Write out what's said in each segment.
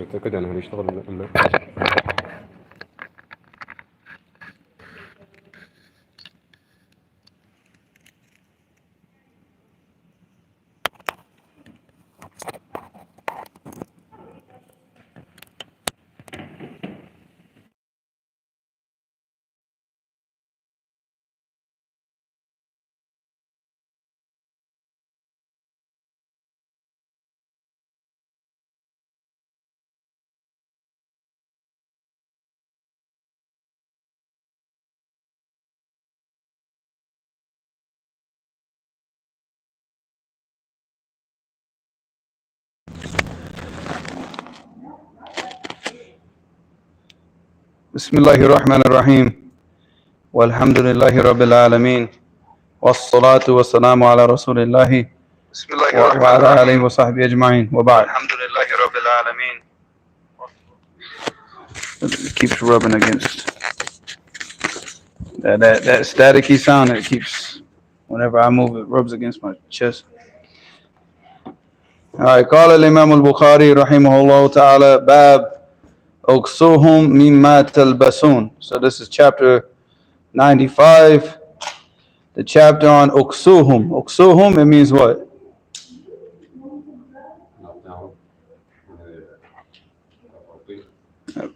متأكد يعني هنشتغل ولا لا؟ بسم الله الرحمن الرحيم والحمد لله رب العالمين والصلاة والسلام على رسول الله وعلى آله وصحبه أجمعين وبعد. الحمد لله رب العالمين. It keeps rubbing against that staticky sound. It keeps, whenever I move, it rubs against my chest. All right. قال الإمام البخاري رحمه الله تعالى باب أكسوهم مما تلبسون. So this is chapter 95. The chapter on uksuhum. Uksuhum, it means what?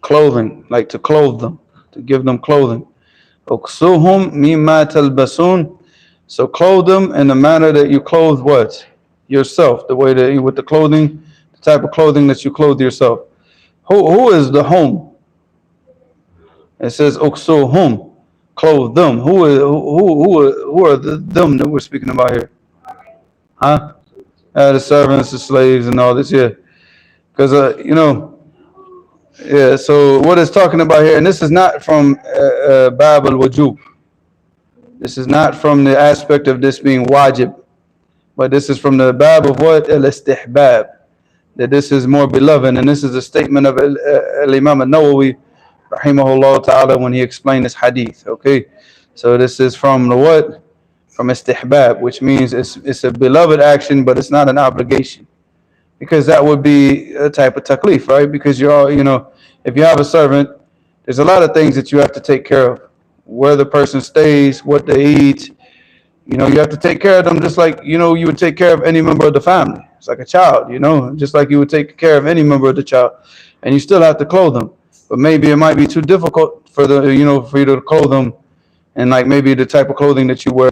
Clothing, like to clothe them, to give them clothing. Uksuhum mimma talbasun. So clothe them in the manner that you clothe what? Yourself. The way that you, with the clothing, the type of clothing that you clothe yourself. Who is the home? It says uksuhum. Clothe them. Who are the them that we're speaking about here? Huh? The servants, the slaves, and all this. Yeah. Because yeah. So what it's talking about here, and this is not from Bab al-Wujub. This is not from the aspect of this being wajib, but this is from the Bab of what? Al-Istihbab. That this is more beloved, and this is a statement of Al-Imam al-Nawawi, rahimahullah ta'ala, when he explained this hadith. Okay. So this is from the what? From Istihbab, which means it's a beloved action, but it's not an obligation. Because that would be a type of taklif, right? Because you're all, if you have a servant, there's a lot of things that you have to take care of. Where the person stays, what they eat, you have to take care of them just like, you would take care of any member of the family. It's like a child, just like you would take care of any member of the child. And you still have to clothe them. But maybe it might be too difficult for for you to clothe them, and like maybe the type of clothing that you wear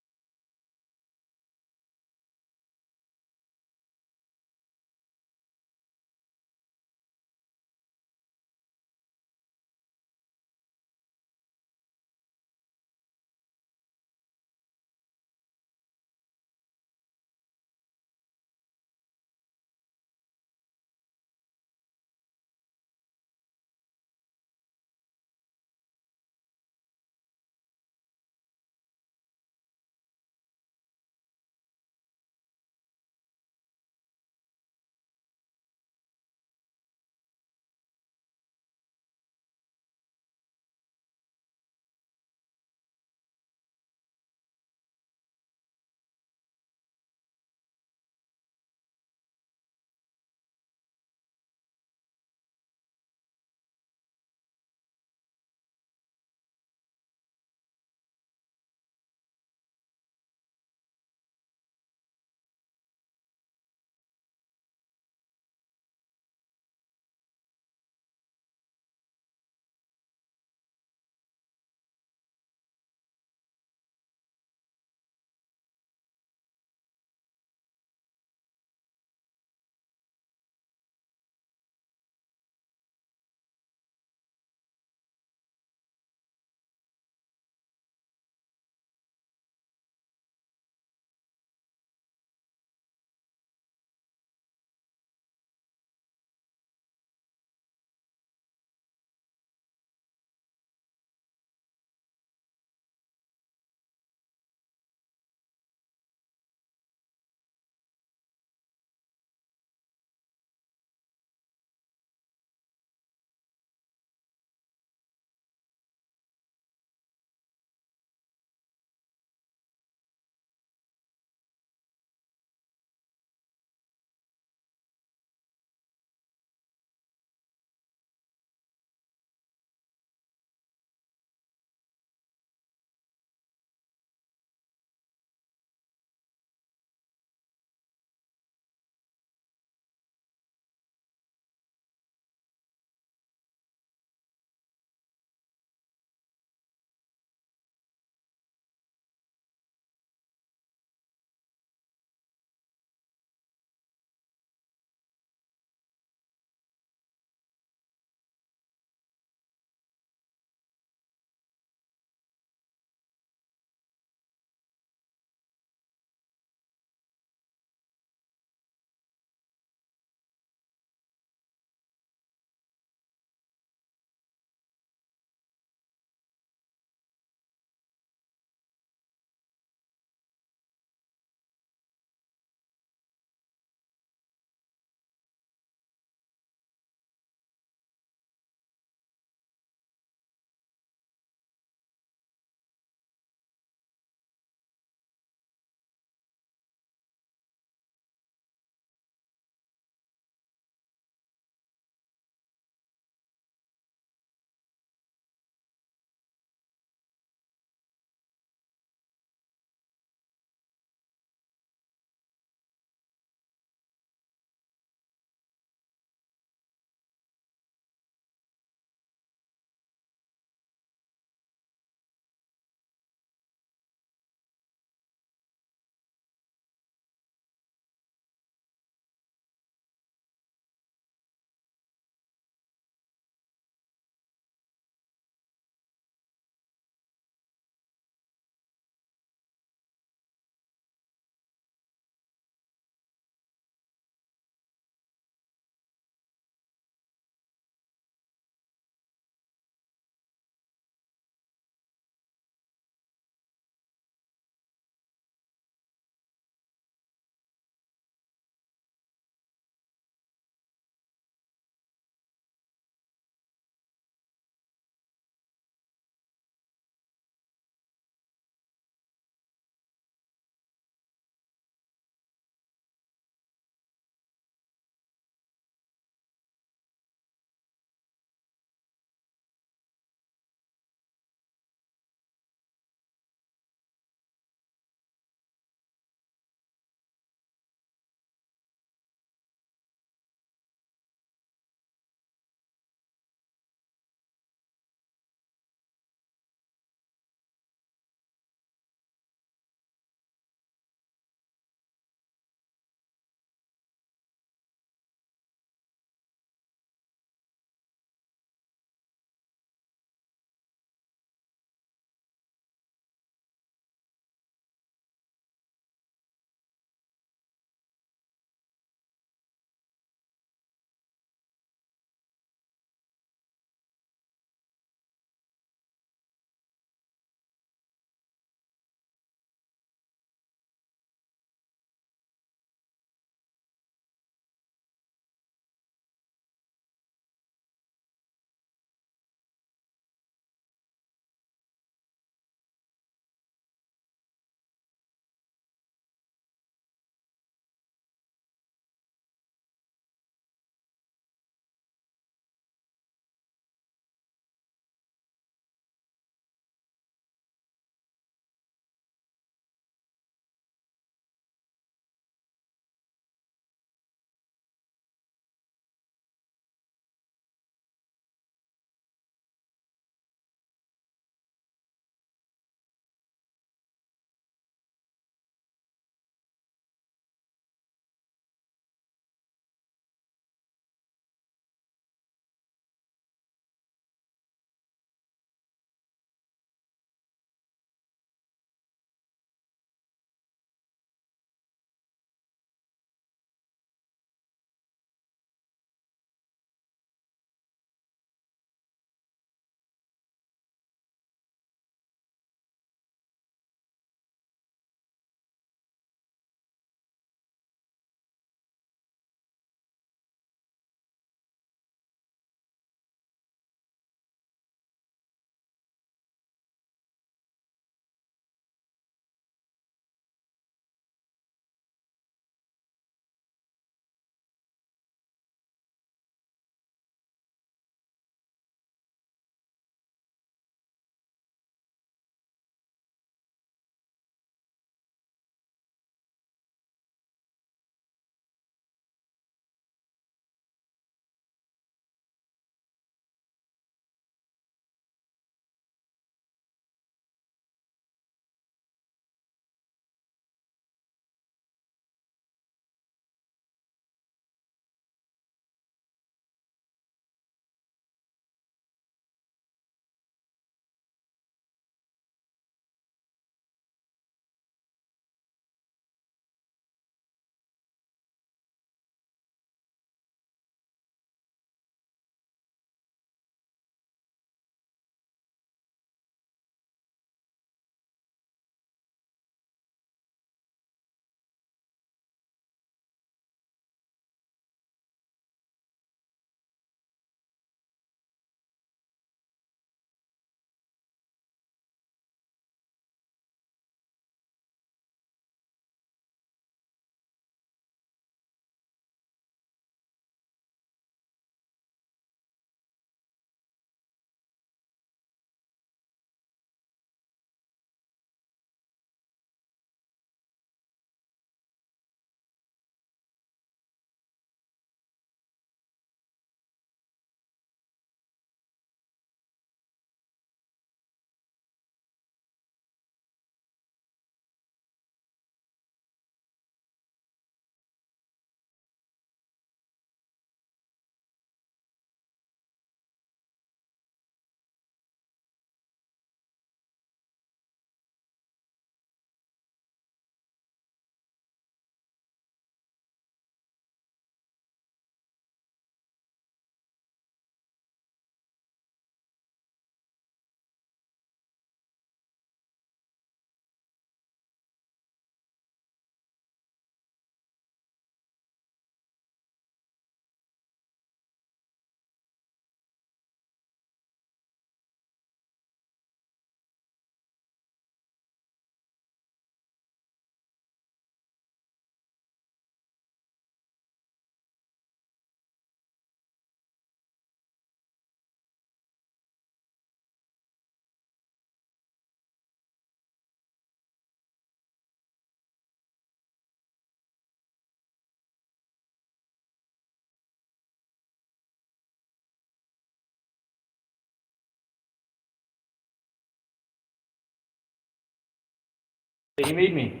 He made me.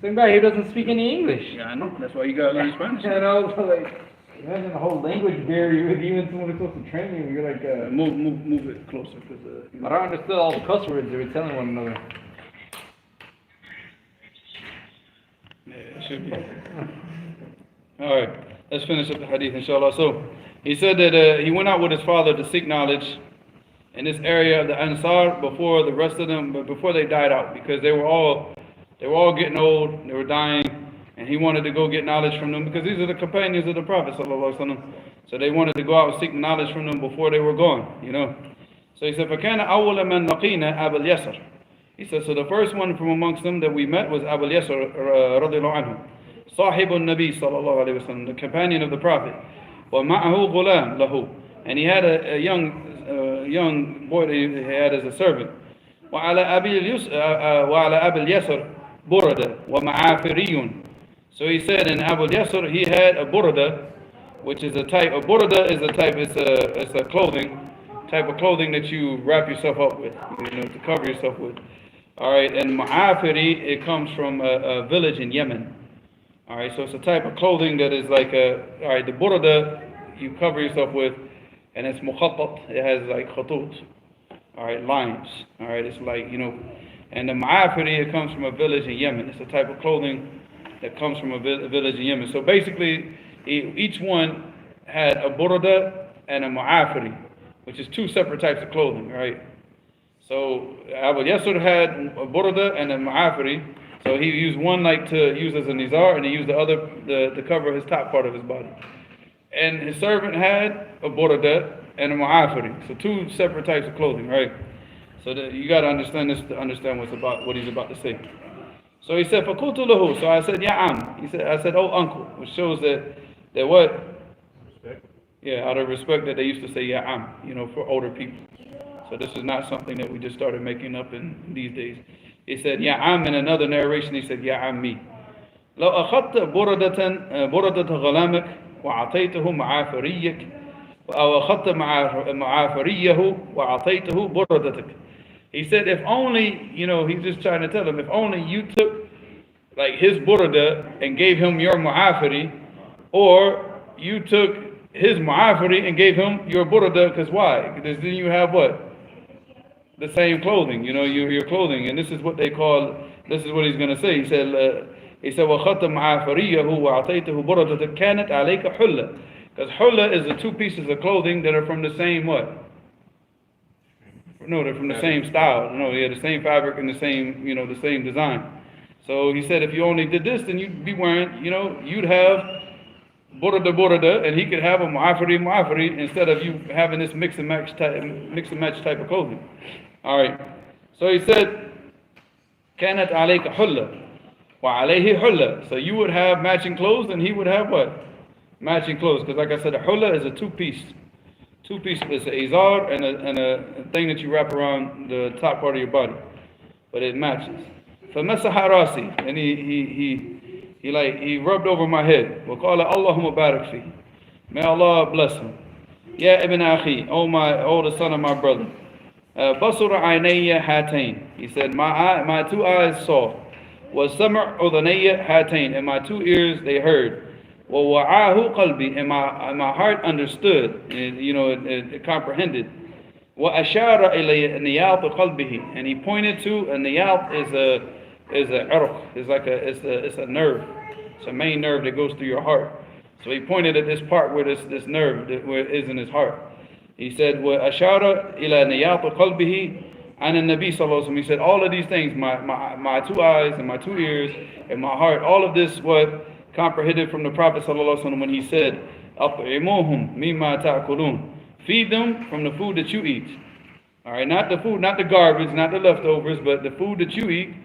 Some guy who doesn't speak any English. Yeah, I know. That's why you gotta learn Spanish. I know, but like, imagine the whole language barrier with you and someone who's supposed to train you. You're like, Move it closer, because I don't understand all the cuss words they were telling one another. yeah, it should be. All right, let's finish up the hadith, inshallah. So, he said that he went out with his father to seek knowledge in this area of the Ansar before the rest of them, but before they died out, because they were all getting old, they were dying, and he wanted to go get knowledge from them, because these are the companions of the Prophet sallallahu alaihi wasallam. So they wanted to go out and seek knowledge from them before they were gone, you know. So he said, فَكَانَ أَوَّلَ مَنْ لَقِينَ أَبَا الْيَسَرِ. He said, so the first one from amongst them that we met was Abu al-Yasr radiallahu anhu, صاحب النبي صلى الله عليه وسلم, the companion of the Prophet. وَمَعَهُ غُلَامٌ لَهُ, and he had a young boy that he had as a servant. وعلى أبي اليسر بردة ومعافري. So he said in Abu al-Yasr he had a burda, which is a type. A burda is a type. It's a type of clothing that you wrap yourself up with, you know, to cover yourself with. All right, and ma'afiri, it comes from a village in Yemen. All right, so it's a type of clothing that is like all right, the burda you cover yourself with, and it's mukhattat, it has like khatut, all right, lines, all right, it's like, you know, and the ma'afiri, it comes from a village in Yemen. It's a type of clothing that comes from a village in Yemen. So basically, each one had a burda and a ma'afiri, which is two separate types of clothing, right? So Abu Yasr had a burda and a ma'afiri. So he used one like to use as a nizar, and he used the other to cover his top part of his body. And his servant had a burda and a ma'afiri. So two separate types of clothing, right? So you got to understand this to understand what he's about to say. So he said, فَقُلْتُ لَهُ. So I said, Ya am. I said, oh uncle, which shows that what? Respect. Yeah, out of respect that they used to say Ya am, you know, for older people. So this is not something that we just started making up in these days. He said, Ya am. In another narration, he said, Ya ammi. لو أخذت بردة غلامك وعطيته معافريك أو أخذت معافريه وعطيته بردتك. He said, if only, you know, he's just trying to tell him, if only you took like his burda and gave him your mu'afiri, or you took his mu'afiri and gave him your burda, because why? Because then you have what? The same clothing, you know, your clothing. And this is what they call, this is what he's going to say. He said, وَخَطَّ مَعَافَرِيَّهُ وَعَطَيْتَهُ بُرَدَةً كَانَتْ عَلَيْكَ حُلَّةً. Because hulla is the two pieces of clothing that are from the same what? No, they're from the same style. No, yeah, the same fabric and the same, you know, the same design. So he said, if you only did this, then you'd be wearing, you know, you'd have burda, and he could have a mu'afiri, instead of you having this mix and match type of clothing. All right. So he said, كانت عليك حلة وعليه حلة. So you would have matching clothes, and he would have what? Matching clothes. Because like I said, a hulla is a two-piece. It's an izar and a thing that you wrap around the top part of your body, but it matches. فَمَسَحَ رَاسِي, and he rubbed over my head. وَقَالَ اللَّهُمَّ بَارِكْ فِيهِ. May Allah bless him. يَا ابن أخي, oh the son of my brother. بَصُرَ عَيْنَيَّ هَاتَيْنِ. He said, my two eyes saw. وَسَمْعُ أُذَنَيَّ هَاتَيْنِ. And my two ears, they heard. وَوَعَاهُ قَلْبِي. And my heart understood, and, you know, it comprehended. وَأَشَارَ إِلَيَّ نِيَاطُ قَلْبِهِ. And he pointed to, and niyat is a irq. It's a nerve. It's a main nerve that goes through your heart. So he pointed at this part where this nerve where it is in his heart. He said, وَأَشَارَ إِلَى نِيَاطُ قَلْبِهِ عن النبي صلى الله عليه وسلم. He said, all of these things, my two eyes and my two ears and my heart, all of this what comprehended from the Prophet sallallahu alaihi wasallam when he said, أَطْعِمُوهُمْ مِمَّا تَأْكُلُونَ. Feed them from the food that you eat. All right, not the food, not the garbage, not the leftovers, but the food that you eat.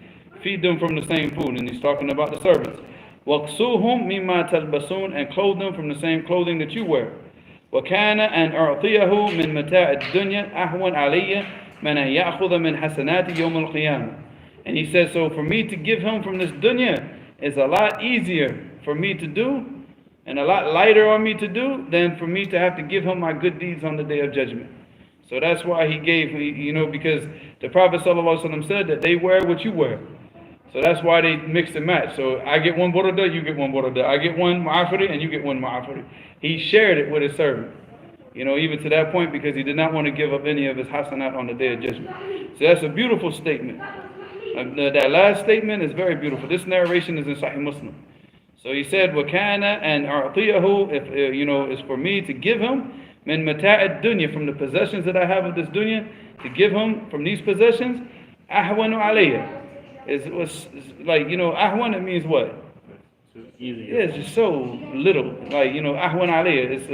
Feed them from the same food. And he's talking about the servants. وَقْسُوهُمْ مِمَّا تَلْبَسُونَ. And clothe them from the same clothing that you wear. وَكَانَ أَنْ أُعْطِيَهُ مِنْ مَتَاعِ الدُّنْيَا أَهْوَنْ عَلَيَّ مَنْ أَنْ يَأْخُذَ مِنْ حَسَنَاتِ يَوْمَ الْقِيَامَةِ. And he said, so for me to give him from this dunya is a lot easier for me to do, and a lot lighter on me to do, than for me to have to give him my good deeds on the day of judgment. So that's why he gave, you know, because the Prophet ﷺ said that they wear what you wear. So that's why they mix and match. So I get one burda, you get one burda. I get one ma'afiri, and you get one ma'afiri. He shared it with his servant. Even to that point, because he did not want to give up any of his hasanat on the day of judgment. So that's a beautiful statement. That last statement is very beautiful. This narration is in Sahih Muslim. So he said, وَكَانَ and أَعْطِيَهُ, if is for me to give him min mata' dunya, from the possessions that I have of this dunya, to give him from these possessions, ahwanu alayya. It's like, ahwan, it means what? Yeah, it's just so little. Like, ahwan alayya. It's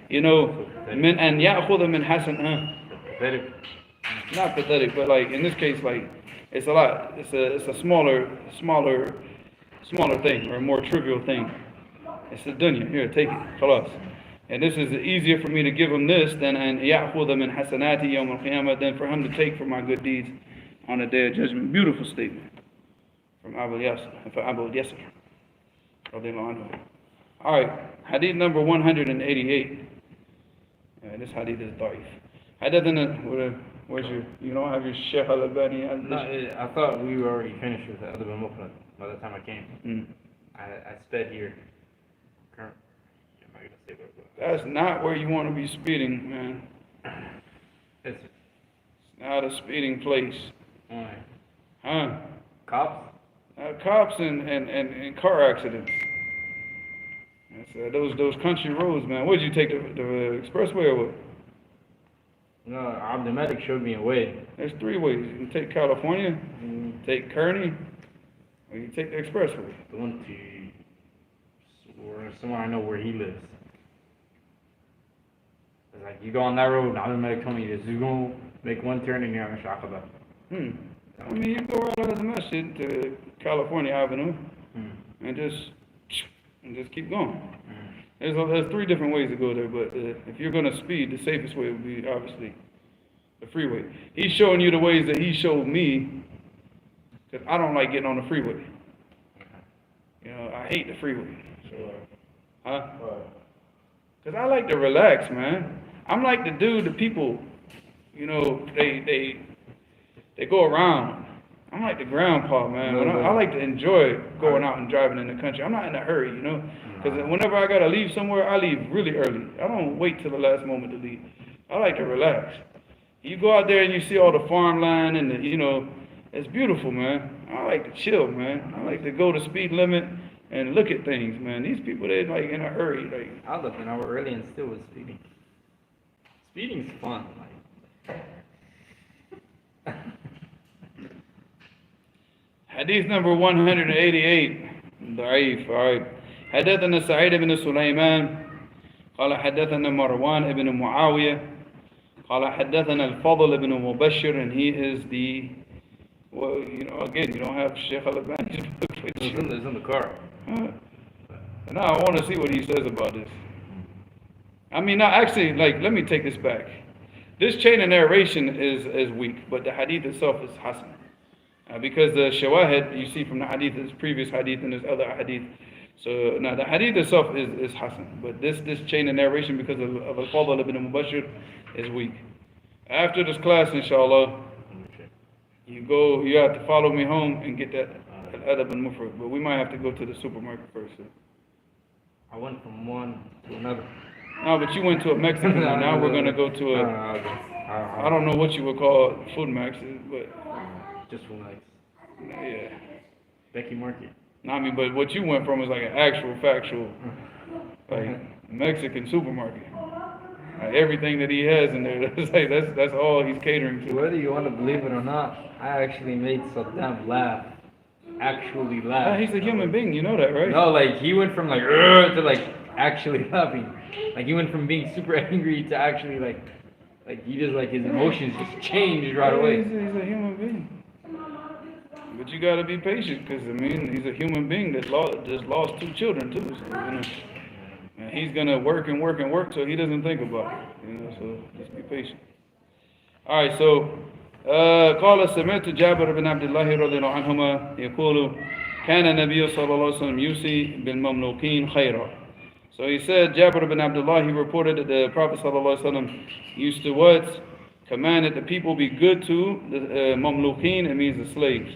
min an ya'khudha min hasan. Pathetic. Not pathetic, but like in this case, like it's a lot. It's a smaller thing, or a more trivial thing. It's the dunya. Here, take it. Khalas. And this is easier for me to give him this than an ya'khudha min hasanati yawm al-qiyamah, than for him to take from my good deeds on the day of judgment. Beautiful statement from Abu Yasir. All right, hadith number 188. This hadith is da'if. Where's you don't have your Sheikh al-Albani? No, I thought we were already finished with the Adab Mufrad by the time I came. I sped here. I'm not going to say what it was. That's not where you want to be speeding, man. It's not a speeding place. Why? Huh? Cops? Cops and car accidents. Those country roads, man. What did you take, the expressway or what? No, Abdul showed me a way. There's three ways. You can take California, take Kearney, or you take the expressway. The one to somewhere I know where he lives. It's like, you go on that road, Abdul told me this. You go make one turn and you're on Shaqaba. I mean, you go right out of the masjid to California Avenue and just keep going. There's three different ways to go there, but if you're going to speed, the safest way would be obviously the freeway. He's showing you the ways that he showed me, because I don't like getting on the freeway. I hate the freeway. Huh? Because I like to relax, man. I'm like the people, they go around. I'm like the grandpa, man. I like to enjoy going out and driving in the country. I'm not in a hurry, because whenever I gotta leave somewhere, I leave really early. I don't wait till the last moment to leave. I like to relax. You go out there and you see all the farmland and it's beautiful, man. I like to chill, man. I like to go the speed limit and look at things, man. These people, they're like in a hurry. Like, I left an hour early and still was speeding. Speeding's fun, Hadith number 188 ضعيف. Alright. حدثنا سعيد بن سليمان قال حدثنا مروان بن معاوية قال حدثنا الفضل بن مبشر, and he is the, again, you don't have Sheikh al-Albani. It's in the car. Now I want to see what he says about this. I mean, actually, let me take this back. This chain of narration is weak, but the hadith itself is hasan. Because the shawahid you see from the hadith, this previous hadith and this other hadith. So now the hadith itself is hasan, but this chain of narration, because of al-Fadl ibn Mubashir, is weak. After this class, inshallah, you have to follow me home and get that Adab and Mufrad, but we might have to go to the supermarket first. So. I went from one to another. No, but you went to a Mexican one. Now we're going to go to I don't know what you would call Food Max, but... Just for nights. Yeah. Becky Market. No, I mean, but what you went from was like an actual, factual, like Mexican supermarket. Like everything that he has in there, that's all he's catering to. Whether you want to believe it or not, I actually made Saddam laugh. Actually laugh. He's a human being, you know that, right? No, like he went from to actually laughing. Like he went from being super angry to actually like he just his emotions just changed right away. He's a human being. But you gotta be patient, because he's a human being that just lost 2 children too. So, and he's gonna work and work and work, so he doesn't think about it. So just be patient. All right, so قال سمعت جابر بن عبد الله رضي الله عنهما يقول كان النبي صلى الله عليه وسلم يوصي بالمملوكين خيرا. So he said, Jabir ibn Abdullah, he reported that the Prophet sallallahu alaihi wasallam used to what? Command that the people be good to the mamlukin, it means the slaves.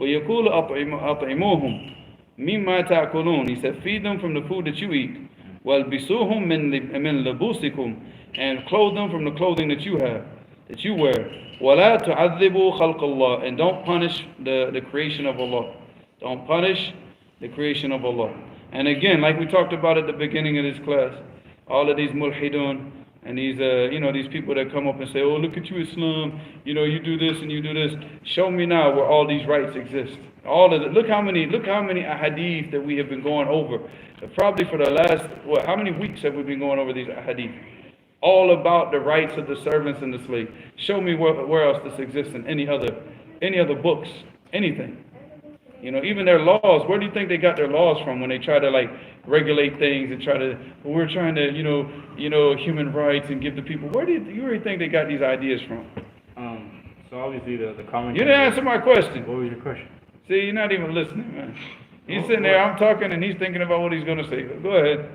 وَيَقُولُ أَطْعِمُوهُمْ مِمَّا تَأْكُلُونَ. He said, feed them from the food that you eat. وَالْبِسُوهُمْ مِنْ لِبُوسِكُمْ. And clothe them from the clothing that you have, that you wear. وَلَا تُعَذِّبُوا خَلْقَ اللَّهِ. And don't punish the creation of Allah. Don't punish the creation of Allah. And again, like we talked about at the beginning of this class, all of these mulhidun and these, these people that come up and say, oh, look at you, Islam, you do this and you do this. Show me now where all these rights exist. All of it. Look how many ahadith that we have been going over. Probably for the last, how many weeks have we been going over these ahadith? All about the rights of the servants and the slave. Show me where else this exists in any other books, anything. Even their laws. Where do you think they got their laws from when they try to regulate things and we're trying to, human rights and give the people. Where do you really think they got these ideas from? So obviously the comment. You didn't answer my question. What was your question? See, you're not even listening, man. He's sitting there, I'm talking, and he's thinking about what he's going to say. Go ahead.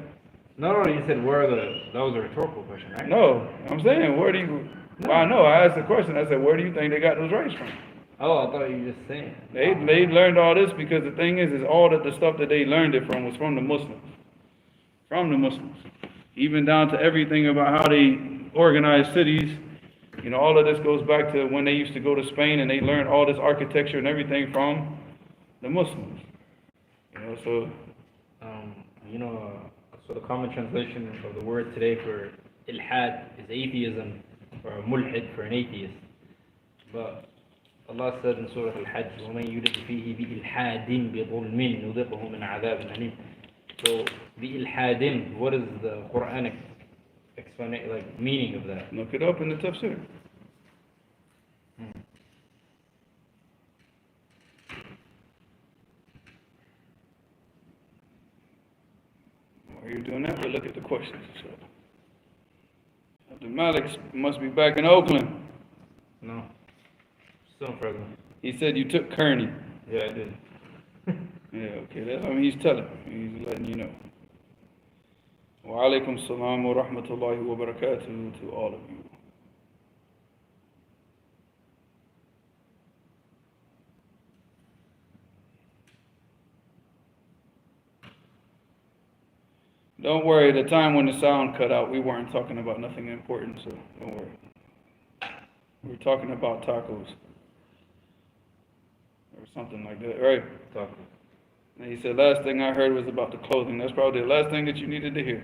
No, you said that was a rhetorical question, right? No, I'm saying, where do you, well, I know, I asked the question, I said, where do you think they got those rights from? Oh, I thought you were just saying. They learned all this because the thing is all that the stuff that they learned it from was from the Muslims. From the Muslims. Even down to everything about how they organize cities. All of this goes back to when they used to go to Spain and they learned all this architecture and everything from the Muslims. So the common translation of the word today for ilhad is atheism, or mulhid for an atheist. But Allah said in Surah Al-Hajj, وَمَنْ يُرِدْ فِيهِ بِإِلْحَادٍ بِظُلْمٍ نُذِقْهُ مِنْ عَذَابٍ أَلِيمٍ. So بِإِلْحَادٍ, what is the Quranic meaning of that? Look it up in the tafsir. While you're doing that, we'll look at the questions. So, Abdul Malik must be back in Oakland. No. Still in Fresno. He said you took Kearney. Yeah, I did. Yeah, okay. That's what he's telling. He's letting you know. Wa alaikum salam wa rahmatullahi wa barakatuh to all of you. Don't worry, the time when the sound cut out, we weren't talking about nothing important, so don't worry. We were talking about tacos. Or something like that, right? Tacos. And he said, last thing I heard was about the clothing. That's probably the last thing that you needed to hear.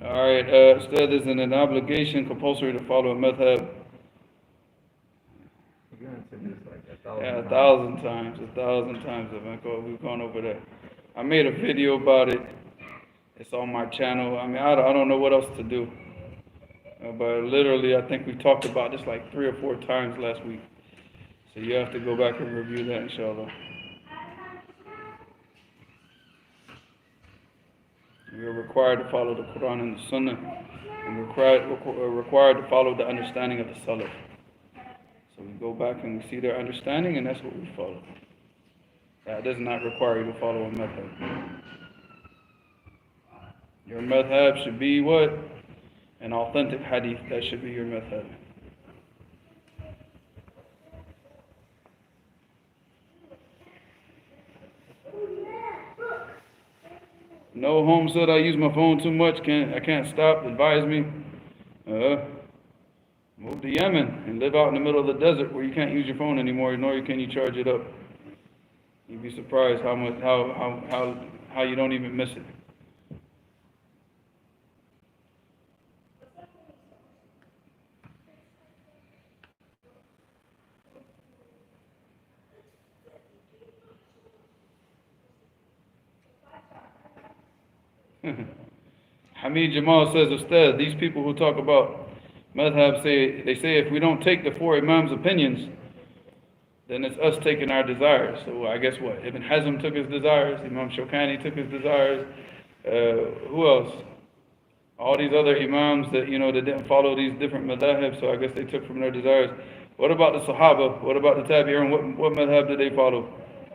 All right, Ustad, is it an obligation compulsory to follow a madhab? Yeah, 1,000 times. 1,000 times we've gone over that. I made a video about it. It's on my channel. I mean, I don't know what else to do. But literally, I think we talked about this like 3 or 4 times last week. So you have to go back and review that, inshallah. We are required to follow the Quran and the Sunnah. And we're required to follow the understanding of the Salaf. So we go back and we see their understanding, and that's what we follow. That does not require you to follow a madhab. Your madhab should be what? An authentic hadith. That should be your madhab. No, home said I use my phone too much. I can't stop. Advise me. Move to Yemen and live out in the middle of the desert where you can't use your phone anymore, nor can you charge it up. You'd be surprised how you don't even miss it. Hamid Jamal says, Ustad, these people who talk about madhab say if we don't take the 4 Imams' opinions, then it's us taking our desires. So I guess what? Ibn Hazm took his desires, Imam Shawkani took his desires. Who else? All these other Imams that that didn't follow these different madhab, so I guess they took from their desires. What about the Sahaba? What about the Tabi'un? What madhab did they follow?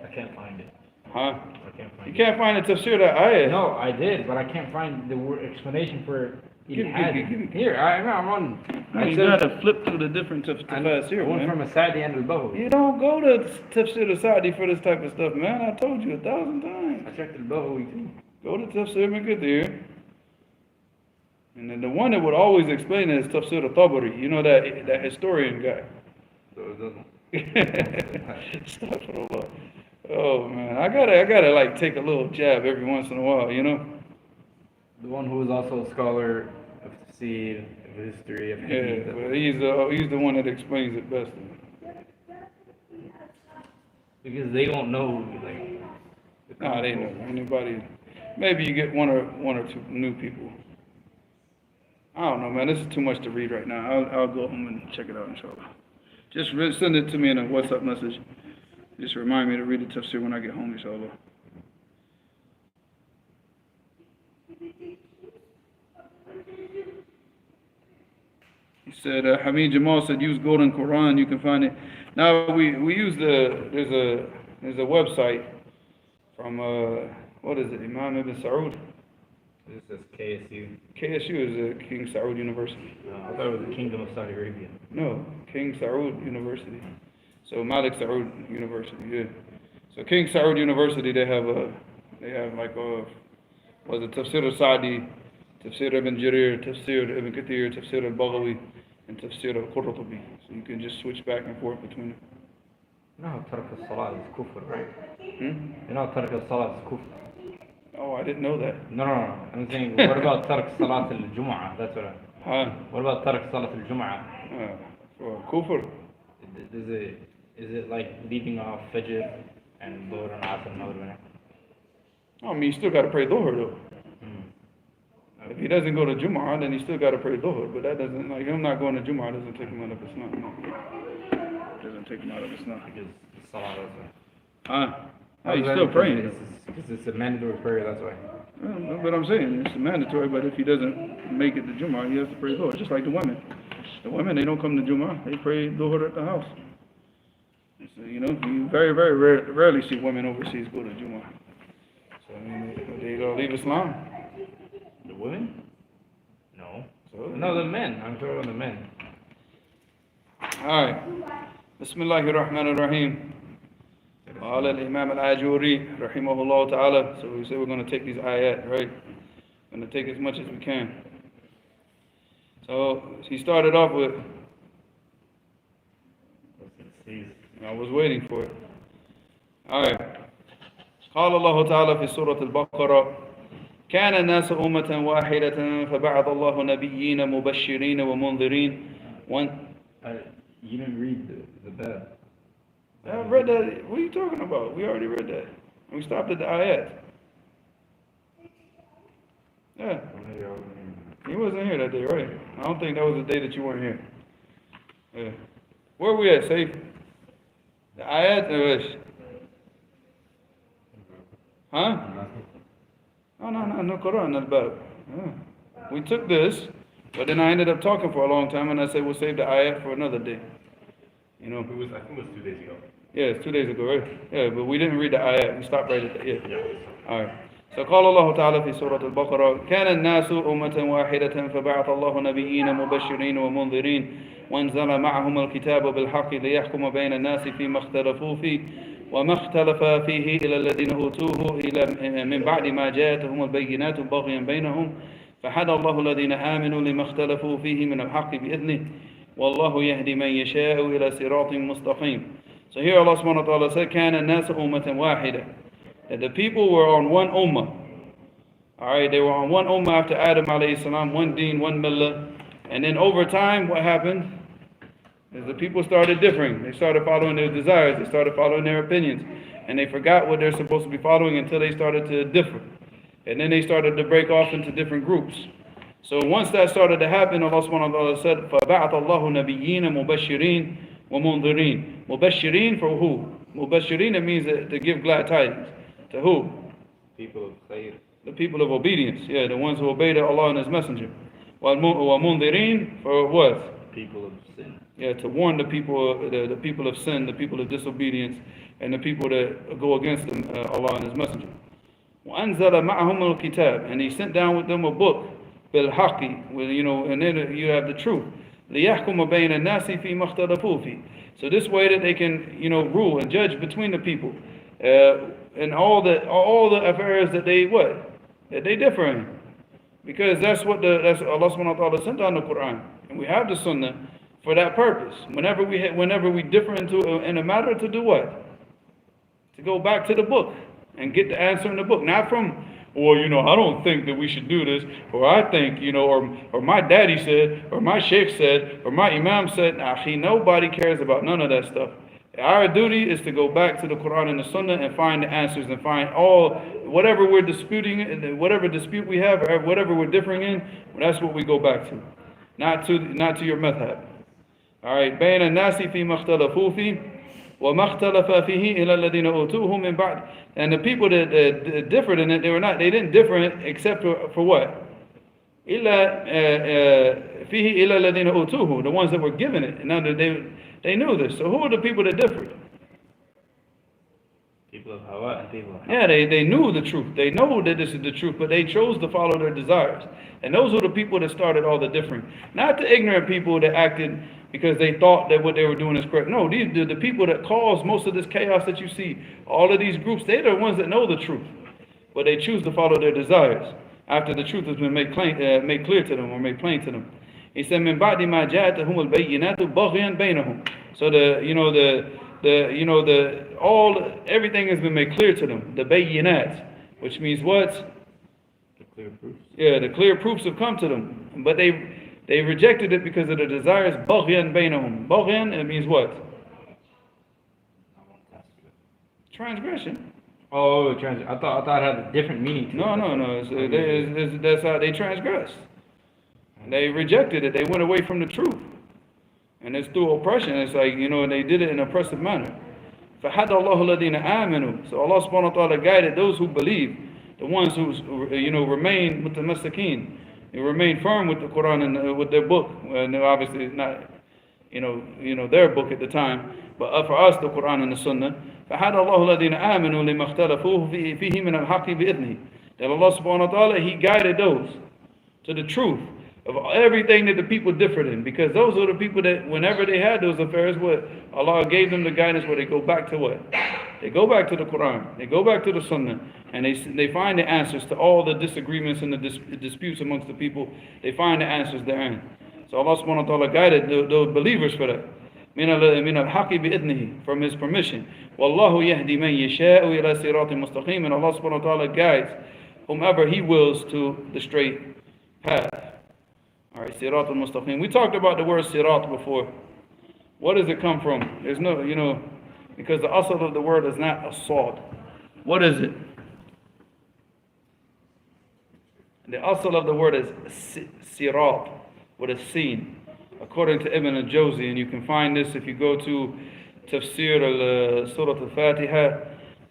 I can't find it. Huh? I can't find You can't find the tafsir that ayah. No, I did, but I can't find the word explanation for الحاد. Here, I'm on. You gotta flip through the different tafsir, I went man. from Asadi and al-Bahawi. You don't go to Tafsir al-Sa'di for this type of stuff, man. I told you 1,000 times. I checked al-Bahawi too. Go to Tafsir al-Kathir. And then the one that would always explain it is Tafsir al-Tabari. You know that historian guy. So it doesn't. Astaghfirullah. Oh man, I gotta like take a little jab every once in a while, you know? The one who is also a scholar of tafsir, of history, of Yeah, hadith. but he's the one that explains it best. Because they don't know, like. Nah, they know anybody. Maybe you get one or two new people. I don't know, man. This is too much to read right now. I'll go home and check it out, inshallah. Just send it to me in a WhatsApp message. Just remind me to read the tafsir when I get home, inshallah. He said, Hamid Jamal said, use Golden Quran, you can find it. Now we use there's a website from, what is it, Imam Ibn Saud? This is KSU. KSU is King Saud University. I thought it was the Kingdom of Saudi Arabia. No, King Saud University. So Malik Saud University, yeah. So King Saud University, they have like was it Tafsir al-Sa'di, Tafsir ibn Jarir, Tafsir ibn Kathir, Tafsir al-Baghawi, and Tafsir al-Qurtubi. So you can just switch back and forth between them. You know how Tark al-Salat is kufr, right? Hmm? You know how Tark al-Salat is kufr? Oh, I didn't know that. No. I'm saying, what about Tark Salat al-Jum'ah? That's what Huh? What about Tark Salat al-Jum'ah? For kufr? Is it like leaving off Fajr and Dhuhr and Asr and Maghrib? I mean, you still got to pray Dhuhr though. If he doesn't go to Jumu'ah, then he still got to pray Dhuhr. But that doesn't, like him not going to Jumu'ah doesn't take him out of Islam. No. Doesn't take him out of Islam. Because Salat is Huh? Oh, he's still praying. Because it's a mandatory prayer, that's why. But I'm saying it's mandatory. But if he doesn't make it to Jumu'ah, he has to pray Dhuhr. Just like the women. The women, they don't come to Jumu'ah. They pray Dhuhr at the house. So, you know, you very, very rarely see women overseas go to Jumu'ah. So, I mean, they gonna leave Islam. The women? No. So, No, the men. I'm talking about the men. all right. Bismillahir Rahmanir Rahim. قال الإمام الآجوري رحمه الله تعالى. So we say we're going to take these ayat, right? We're going to take as much as we can. So he started off with, I was waiting for it. All right. قال الله تعالى في سورة البقرة كان الناس أمة واحدة فبعث الله نبيين مبشرين ومنذرين. You didn't read the bad. I read that. What are you talking about? We already read that. We stopped at the ayat. Yeah. He wasn't here that day, right? I don't think that was the day that you weren't here. Yeah. Where we at, Safe? The ayat? Huh? No, Quran, al-Bab. Yeah. We took this, but then I ended up talking for a long time, and I said we'll save the ayat for another day. You know? I think it was 2 days ago. Yeah, it's 2 days ago, right? Yeah, but we didn't read the ayat. We stopped right at the end. All right. So قال الله تعالى في سورة البقرة كان الناس أمة واحدة فبعث الله نبيين مبشرين ومنذرين وانزل معهم الكتاب بالحق ليحكم بين الناس فيما اختلفوا فيه وما اختلف فيه إلى الذين أوتوه إلى من بعد ما جاءتهم البينات بغيا بينهم فهدى الله الذين آمنوا لما اختلفوا فيه من الحق بإذنه والله يهدي من يشاء إلى صراط مستقيم. So here Allah subhanahu wa ta'ala said كان الناس أمة واحدة, that the people were on one ummah. Alright, they were on one ummah after Adam alayhi salam, one deen, one millah. And then over time, what happened? Is the people started differing. They started following their desires, they started following their opinions. And they forgot what they're supposed to be following until they started to differ. And then they started to break off into different groups. So once that started to happen, Allah subhanahu wa ta'ala said, فَبَعَثَ اللَّهُ نَبِيِّينَ مُبَشِّرِينَ وَمُنذِرِينَ. Mubashirin for who? Mubashirin, it means to give glad tidings. To who? People of Khair. The people of obedience. Yeah, the ones who obeyed Allah and His Messenger. وَمُنذِرِينَ for what? People of sin. Yeah, to warn the people of sin, the people of disobedience, and the people that go against Allah and His Messenger. وَأَنزَلَ مَعَهُمُ الْكِتَابِ. And He sent down with them a book. بالحق, and then you have the truth. ليحكم بين الناس فيما اختلفوا فيه. So this way that they can, rule and judge between the people, and all the affairs that they differ in, because that's Allah subhanahu wa ta'ala sent down the Quran, and we have the Sunnah for that purpose. Whenever we differ in a matter, to do what? To go back to the book and get the answer in the book, not from, well, I don't think that we should do this, or I think, or my daddy said, or my sheikh said, or my imam said. Nobody cares about none of that stuff. Our duty is to go back to the Quran and the Sunnah and find the answers, and find whatever we're disputing, whatever dispute we have, or whatever we're differing in, that's what we go back to, not to your madhab. All right, بين الناس فيما اختلفوا فيه وما اختلف فيه إلى الذين أوتوه من بعد. And the people that differed in it, they didn't differ in it except for what? إلا فيه إلى الذين أوتوه, the ones that were given it. Now they knew this. So who are the people that differed? People of Hawa and people of Hawa. Yeah, they knew the truth. They know that this is the truth, but they chose to follow their desires. And those were the people that started all the differing. Not the ignorant people that acted because they thought that what they were doing is correct. No, these are the people that caused most of this chaos that you see. All of these groups, they're the ones that know the truth, but they choose to follow their desires after the truth has been made clear to them, or made plain to them. He said, "Min ba'di ma ja'atuhum al-bayyinatu baghyan bainahum." So everything has been made clear to them. The bayyinat, which means what? The clear proofs. Yeah, the clear proofs have come to them, but they rejected it because of their desires. Baghyan bainahum. Baghyan, it means what? Transgression. Oh, I thought it had a different meaning to it. No. That's how they transgressed. They rejected it. They went away from the truth. And it's through oppression. It's like, they did it in an oppressive manner. فَحَدَ اللَّهُ الَّذِينَ آمَنُوا. So Allah subhanahu wa ta'ala guided those who believe, the ones who, remain with the mustaqeen. They remain firm with the Quran and with their book. And obviously it's not, their book at the time. But for us, the Quran and the Sunnah. فَحَدَ اللَّهُ الَّذِينَ آمَنُوا لِمَا اخْتَلَفُوا فِيهِ مِنَ الْحَقِّ بِإِذْنِهِ. That Allah subhanahu wa ta'ala, He guided those to the truth of everything that the people differed in, because those are the people that whenever they had those affairs, what Allah gave them the guidance where they go back to what? They go back to the Quran, they go back to the Sunnah, and they find the answers to all the disagreements and the disputes amongst the people. They find the answers therein. So Allah subhanahu wa ta'ala guided those believers for that. من الحق بإذنه, from His permission. والله يهدي من يشاء إلى صراط مستقيم. And Allah subhanahu wa ta'ala guides whomever He wills to the straight path. All right, Sirat al-Mustaqim. We talked about the word Sirat before. What does it come from? There's no, because the asl of the word is not a sad. What is it? The asl of the word is Sirat, with a sin, according to Ibn al-Jawzi. And you can find this if you go to Tafsir al-Surah al-Fatiha,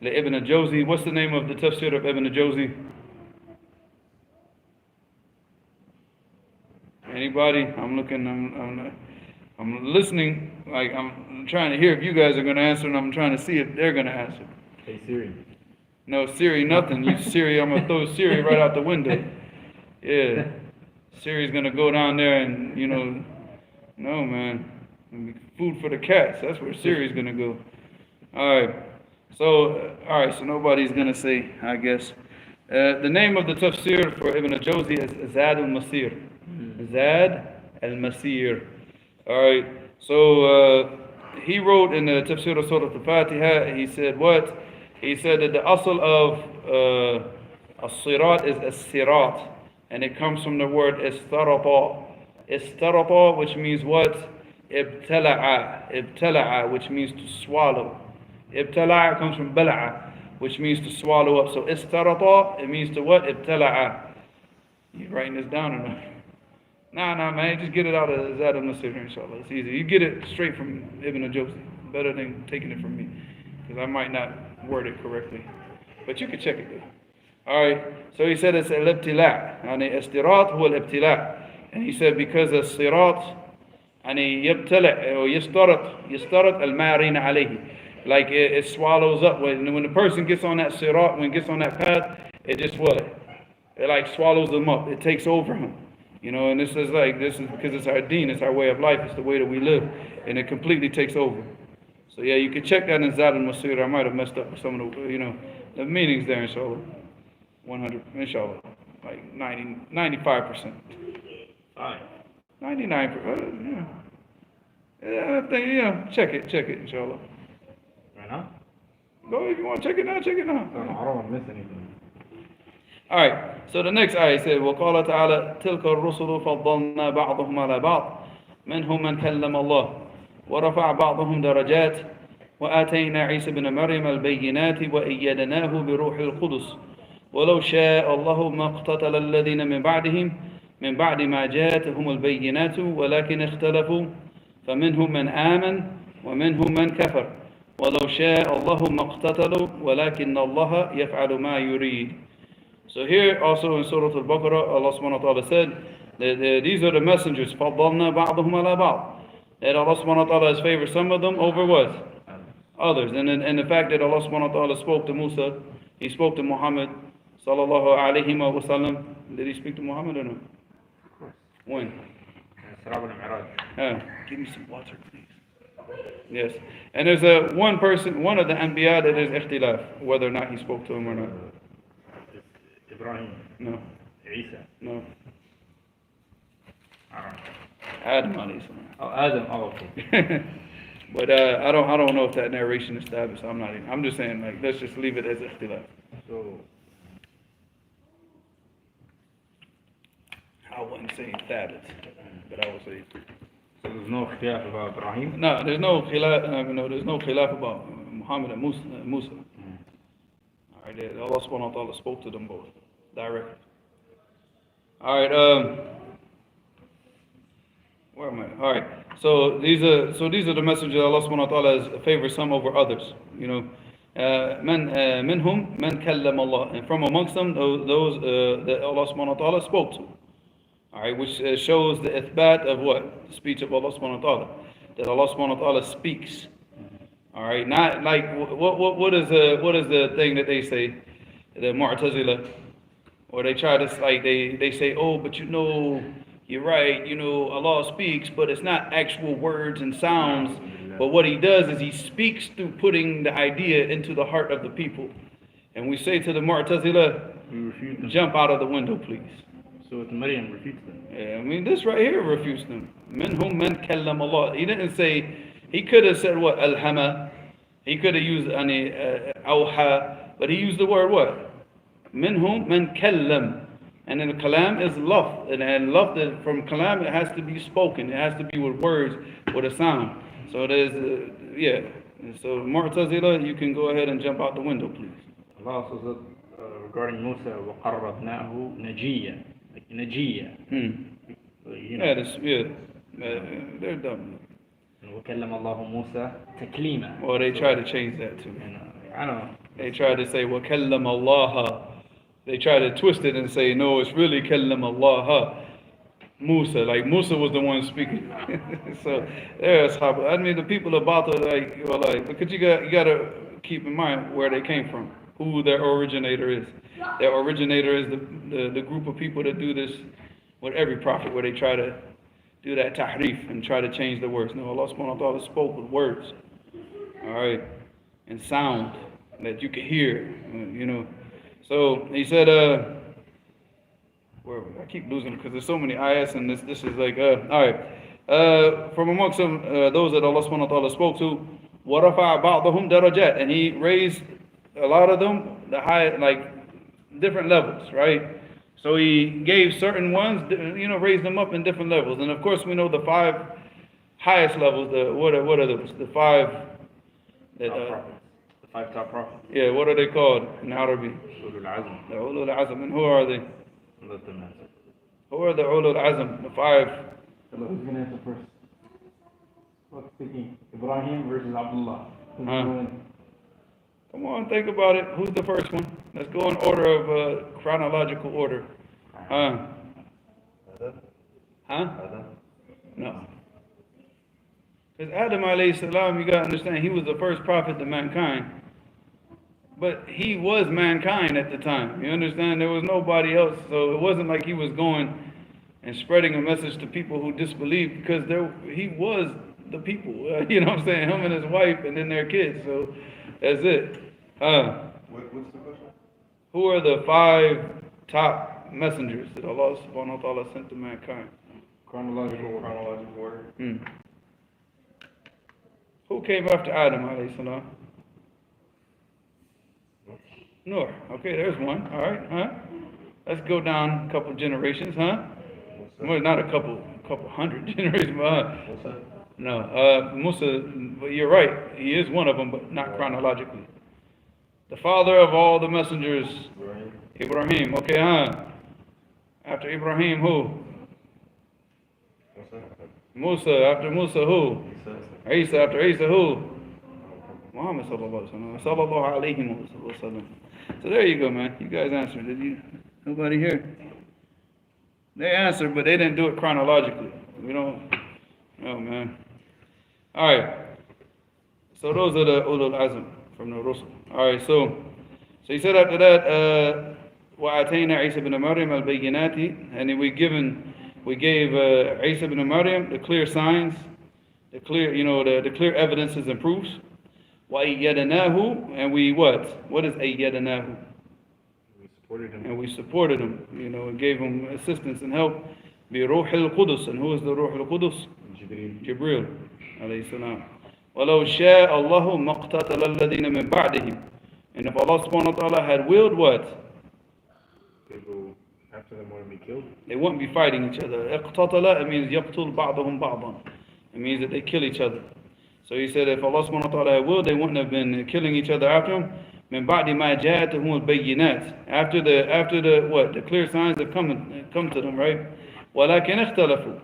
Ibn al-Jawzi. What's the name of the Tafsir of Ibn al-Jawzi? Anybody? I'm listening, like I'm trying to hear if you guys are going to answer, and I'm trying to see if they're going to answer. Hey Siri. No, Siri, nothing. You Siri, I'm going to throw Siri right out the window. Yeah. Siri's going to go down there and, no, man. Food for the cats. That's where Siri's going to go. All right, so nobody's going to say, I guess. The name of the tafsir for Ibn al-Jawzi is Zad al-Masir. Zad al-Masir. Alright, so he wrote in the Tafsir of Surah al-Fatiha, he said what? He said that the asl of as-sirat is as-sirat, and it comes from the word istarata. Istarata, which means what? Ibtala'a. Ibtala'a, which means to swallow. Ibtala'a comes from bala'a, which means to swallow up. So istarata, it means to what? Ibtala'a. You writing this down or not? Nah, man, just get it out of Zad al-Masir, inshallah. It's easy. You get it straight from Ibn al-Jawzi. Better than taking it from me, because I might not word it correctly. But you can check it though. Alright, so he said it's al-ibtila'. Yani istirat huwa al-ibtila'. And he said because of sirat, yani yabtala' or yastarat al-ma'rin alayhi. Like it swallows up. When the person gets on that sirat, when it gets on that path, it just what? It like swallows them up. It takes over him. You know, and this is because it's our deen, it's our way of life, it's the way that we live, and it completely takes over. So yeah, you can check that in Zad al-Masir. I might have messed up with some of the, the meanings there, inshallah. 100, inshallah. Like 95%. Fine. 99%, yeah, I think, check it, inshallah. Right now? Go if you want to check it now, check it now. I don't want to miss anything. Alright, so the next ayah said, وَقَالَ تَعَالَى تِلْكَ الرُّسُلُ فَضَّلْنَا بَعْضُهُمْ عَلَى بَعْضٍ مِنْهُمْ مَنْ كَلَّمَ اللَّهُ وَرَفَعَ بَعْضُهُمْ دَرَجَاتٍ وَآتَيْنَا عِيسَى بْنَ مَرْيَمَ الْبَيِّنَاتِ وَأَيَّدْنَاهُ بِرُوحِ الْقُدُسِ وَلَوْ شَاءَ اللَّهُ مَا اقْتَتَلَ الَّذِينَ مِنْ بَعْدِهِمْ من بعد ما جاءتهم البينات ولكن اختلفوا فمنهم من آمن ومنهم من كفر ولو شاء الله ما اقتتلوا ولكن الله يفعل ما يريد. So here also in Surah Al-Baqarah, Allah subhanahu wa ta'ala said that these are the messengers فَضَّلْنَا بَعْضُهُمْ عَلَى بَعْضٍ, that Allah subhanahu wa ta'ala has favored some of them over what? Others. And the fact that Allah subhanahu wa ta'ala spoke to Musa, He spoke to Muhammad sallallahu alayhi wa sallam. Did He speak to Muhammad or no? When? Give me some water, please. Yes. And there's one of the Anbiya that is ikhtilaf, whether or not he spoke to him or not. Ibrahim. No. Isa. No. I don't know. Adam alayhi salam. Oh, Adam. Oh, okay. But I don't know if that narration is established. I'm just saying, like, let's just leave it as ikhtilaf. So I wouldn't say tablet, but I would say. So there's no khilaf about Ibrahim? No, there's no khilaf about Muhammad and Musa. All right, Allah subhanahu wa ta'ala spoke to them both directly. All right, where am I? All right, so these are the messengers Allah subhanahu wa ta'ala has favored some over others. Minhum man kallam Allah, and from amongst them those that Allah subhanahu wa ta'ala spoke to. All right, which shows the ithbat of what? The speech of Allah subhanahu wa ta'ala. That Allah subhanahu wa ta'ala speaks. All right, not like, what is the thing that they say, the Mu'tazila, or they try to, like, they say, oh, but you're right, Allah speaks, but it's not actual words and sounds, but what He does is He speaks through putting the idea into the heart of the people. And we say to the Mu'tazila, jump out of the window, please. So Maryam refutes them. Yeah, I mean, this right here refutes them. Minhum man kallam Allah. He didn't say, he could have said what? Alhama. He could have used awha, but he used the word what? Minhum man kallam. And then the kalam is lafz. And lafz, from kalam, it has to be spoken. It has to be with words, with a sound. So there's, And so Mu'tazila, you can go ahead and jump out the window, please. Allah also said regarding Musa, وَقَرَّبْنَاهُ نَجِيًّا. Like Najiyya. They're dumb. وَكَلَّمَ اللَّهُ مُوسَى تَكْلِيمًا. Or they try to change that too. I don't know. They try to say وَكَلَّمَ اللَّهَ. They try to twist it and say no, it's really كَلَّمَ اللَّهَ Musa. Like Musa was the one speaking. So there's how. I mean, the people about to because you got to keep in mind where they came from, who their originator is. Their originator is the group of people that do this with every prophet, where they try to do that tahrif and try to change the words. No, Allah subhanahu wa ta'ala spoke with words, all right, and sound that you can hear, So He said, I keep losing it because there's so many ayahs, and this is like, all right. From amongst them, those that Allah subhanahu wa ta'ala spoke to, وَرَفَعَ بَعْضَهُمْ دَرَجَاتٍ, and He raised a lot of them, the high, like, different levels, right? So He gave certain ones, raised them up in different levels. And of course we know the 5 highest levels, what are those? The 5 that, the 5 top prophets. Yeah, what are they called in Arabic? Ulul Azm. The Ulul Azm. And who are they? Let them answer. Who are the Ulul Azm? The 5. Who's going to answer first? What's speaking? Ibrahim versus Abdullah. Come on, think about it. Who's the first one? Let's go in order of chronological order. Adab. No. Because Adam alayhi salam, you got to understand, he was the first prophet to mankind. But he was mankind at the time. You understand? There was nobody else. So it wasn't like he was going and spreading a message to people who disbelieve, because he was the people. You know what I'm saying? Him and his wife and then their kids. So that's it. What's the question? Who are the 5 top messengers that Allah subhanahu wa ta'ala sent to mankind? Chronological order. Chronological order. Who came after Adam alayhi salam? Noah. Okay, there's one. All right, Let's go down a couple generations, Well, not a couple hundred generations, but no. Musa, but you're right. He is one of them, but not chronologically. The father of all the messengers, Ibrahim. Okay, After Ibrahim, who? Musa. After Musa, who? Isa. After Isa, who? Muhammad sallallahu alaihi wasallam. So there you go, man. You guys answered. Did you? Nobody here? They answered, but they didn't do it chronologically. We don't. Oh, man. All right. So those are the ulul azm from the Rusul. All right. So he said after that, وَأَتَيْنَا عِيسَى بْنَ مَرْيَمَ الْبَيِّنَاتِ, and then we gave Isa ibn Maryam the clear signs, the clear evidences and proofs. وَأَيَّدْنَاهُ, and we what? What is أَيَّدْنَاهُ? And we supported him, and gave him assistance and help. بِرُوحِ الْقُدُسِ, and who is the Ruh al-Qudus? Jibreel alayhi salam. وَلَوْ شَاءَ اللَّهُ مَقْتَتَلَ الَّذِينَ مِنْ بَعْدِهِمْ, and if Allah subhanahu wa ta'ala had willed what? People after them want to be killed. They wouldn't be fighting each other. اقتتل, it means يقتل بعضهم بعضا. It means that they kill each other. So he said if Allah subhanahu wa ta'ala had willed, they wouldn't have been killing each other after him. من بعد ما جاءتهم البينات, after the what? The clear signs have come to them, right? ولكن اختلفوا.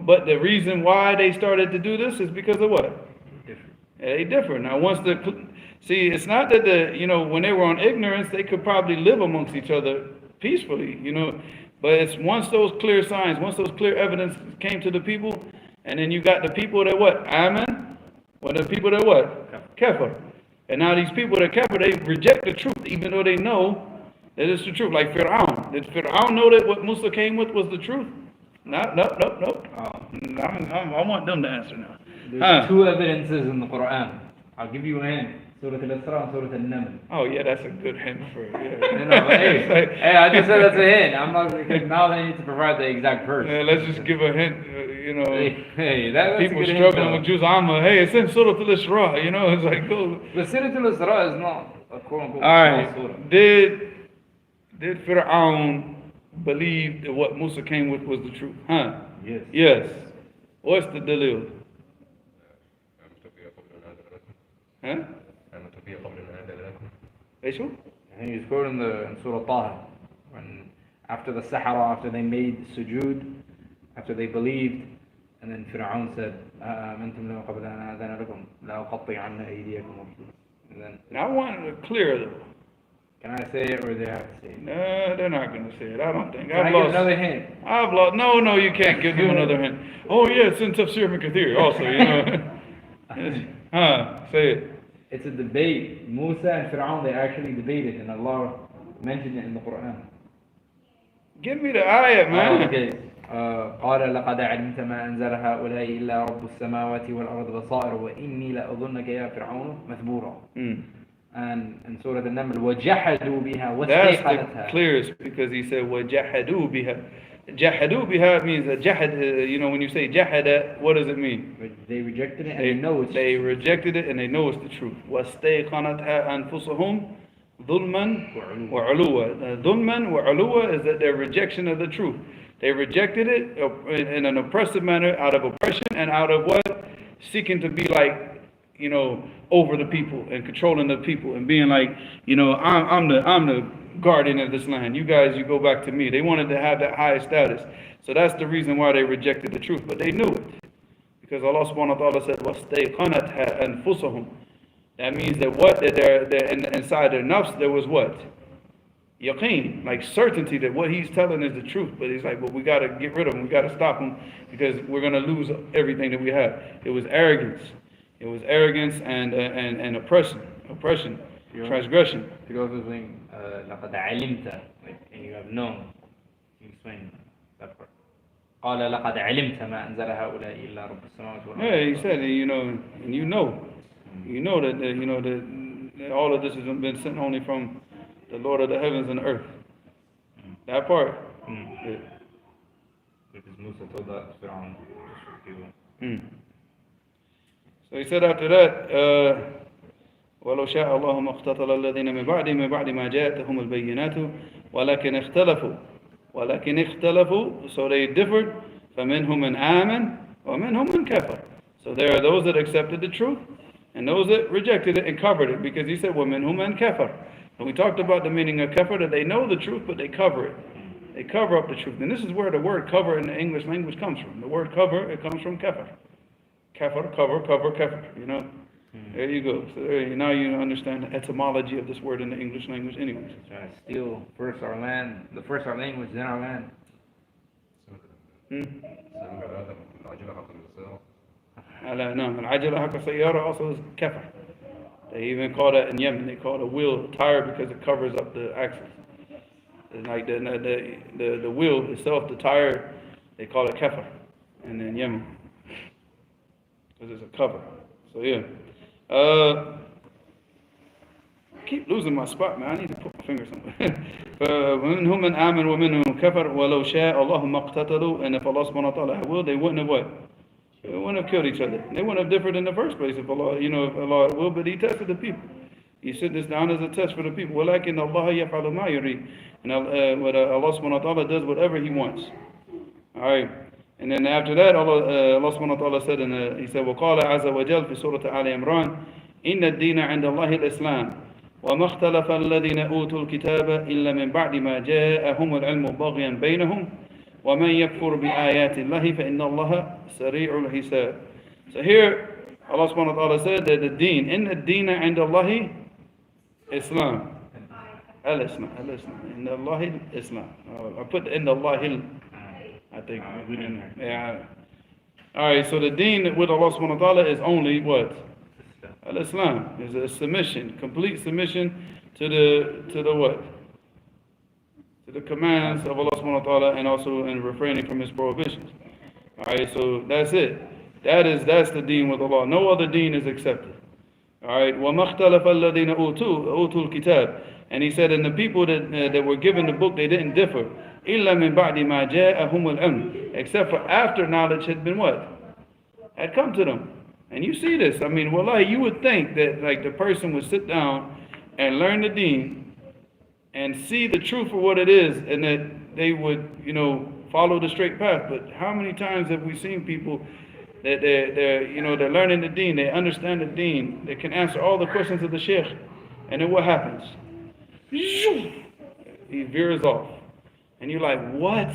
But the reason why they started to do this is because of what? They differ. Now it's not that when they were on ignorance, they could probably live amongst each other peacefully, but it's once those clear signs, once those clear evidence came to the people, and then you got the people that what? Amen? Well, the people that what? Kafir. And now these people that kafir, they reject the truth, even though they know that it's the truth. Like Fir'aun. Did Fir'aun know that what Musa came with was the truth? No. I want them to answer now. There's 2 evidences in the Quran. I'll give you a hint. Surah Al-Isra and Surah Al-Naml. Oh yeah, that's a good hint for hey, I just said that's a hint. I'm not, because now they need to provide the exact verse. Yeah, let's just give a hint. That's people a good struggling hint, with Juz Amma. Hey, it's in Surah Al-Isra. It's like go. But Surah Al-Isra is not a quote unquote All right. surah. Did Fir'aun believe that what Musa came with was the truth? Yes. What's the dalil? ايش هو؟ And he's quoting in Surah Taha, when after the Sahara, after they made sujood, after they believed, and then Fir'aun said, أَمَنْتُمْ لَهُ قَبْلَ أَنْ آذَنَ لَكُمْ لَأُقَطِّعَنَّ أَيْدِيَكُمْ وَأَرْجُلَكُمْ. And then, Now I want it clear though. can I say it or do they have to say it? No, they're not going to say it. I don't think. Can I give another hint? I've lost. No, you can't give them another hint. Oh yeah, it's in Tafsir ibn Kathir also, Say it. It's a debate. Musa and Fir'aun, they actually debated, and Allah mentioned it in the Quran. Give me the ayat, man. Okay. قال لقد علمت ما أنزل هؤلاء إلا رب السماوات والأرض بصائر وإني لأظنك يا فرعون مثبورا. And in Surah Al-Naml, وَجَحَدُوا بِهَا وَاسْتَيْقَنَتْهَا. That's the clearest, because he said وَجَحَدُوا بِهَا. جَحَدُوا بِهَا means a jahad. When you say jahada, what does it mean? They rejected it and they know it's They rejected it and they know it's the truth. وَاسْتَيْقَنَتْهَا أَنفُسُهُمْ ظُلْمًا وَعُلُوًا. ظُلْمًا وَعُلُوًا is that their rejection of the truth. They rejected it in an oppressive manner, out of oppression and out of what? Seeking to be like, over the people and controlling the people and being like, I'm the guardian of this land. You guys, you go back to me. They wanted to have that high status. So that's the reason why they rejected the truth. But they knew it. Because Allah subhanahu wa ta'ala said, وَاسْتَيْقَنَتْهَا أَنفُسَهُمْ. That means that they're inside their nafs, there was what? Yaqeen, like certainty that what he's telling is the truth. But he's like, but we got to get rid of him. We got to stop him because we're going to lose everything that we have. It was arrogance. It was arrogance and oppression, transgression. It goes with saying, لَقَدْ عَلِمْتَ, and you have known. You explain. That part. قال لقد علمت ما أنزل هؤلاء إلا رب السماوات والأرض. Yeah, he said, you know, and you know that all of this has been sent only from the Lord of the heavens and the earth. That part. Yeah. Because Musa told that to Fir'aun. So he said after that, ولو شاء الله ما اقتتل الذين من بعد ما جاءتهم البينات ولكن اختلفوا, so they differed. فمنهم من آمن ومنهم من كفر. So there are those that accepted the truth and those that rejected it and covered it, because he said ومنهم من كفر. And we talked about the meaning of kafir, that they know the truth but they cover it. They cover up the truth. And this is where the word cover in the English language comes from. The word cover, it comes from kafir. Kafir, cover, kafir, you know. There you go. So now you understand the etymology of this word in the English language anyways. Trying to steal first our land, first our language, then our land. No, العجلة حق السيارة also is kafir. They even call that in Yemen, they call it a wheel tire because it covers up the axis. It's like the wheel itself, the tire, they call it kafir. And in Yemen, because it's a cover. So yeah. Keep losing my spot, man. I need to put my finger somewhere. ومنهم من آمن ومنهم كفر ولو شاء الله ما اقتتلوا. And if Allah subhanahu wa ta'ala will, they wouldn't have what? They wouldn't have killed each other. They wouldn't have differed in the first place if Allah, if Allah will, but He tested the people. He set this down as a test for the people. ولكن الله يفعل ما يريد. And Allah subhanahu wa ta'ala does whatever He wants. Alright. And then after that, Allah subhanahu wa ta'ala said, He said, وقال عز وجل في سورة آل عمران إن الدين عند الله الإسلام وما اختلف الذين أوتوا الكتاب إلا من بعد ما جاءهم العلم بغيا بينهم ومن يكفر بآيات الله فإن الله سريع الحساب. So here, Allah subhanahu wa ta'ala said that the deen, إن الدين عند الله Islam. Al-Islam. إن الله Islam. I put إن الله I think. Yeah. Alright, so the deen with Allah subhanahu wa ta'ala is only what? Al-Islam is a submission, complete submission to the what? To the commands of Allah subhanahu wa ta'ala, and also in refraining from His prohibitions. Alright, so that's it. That's the deen with Allah. No other deen is accepted. Alright, وَمَا اخْتَلَفَ الَّذِينَ أُوتُوا الْكِتَابِ. And He said, and the people that were given the book, they didn't differ. إِلَّا مِن بَعْدِ مَا جَاءَهُمُ الْعِلْمُ. Except for after knowledge had been what? Had come to them. And you see this. I mean, wallahi, you would think that like the person would sit down and learn the deen and see the truth for what it is, and that they would, follow the straight path. But how many times have we seen people that they're learning the deen, they understand the deen, they can answer all the questions of the sheikh, and then what happens? He veers off. And you're like, what?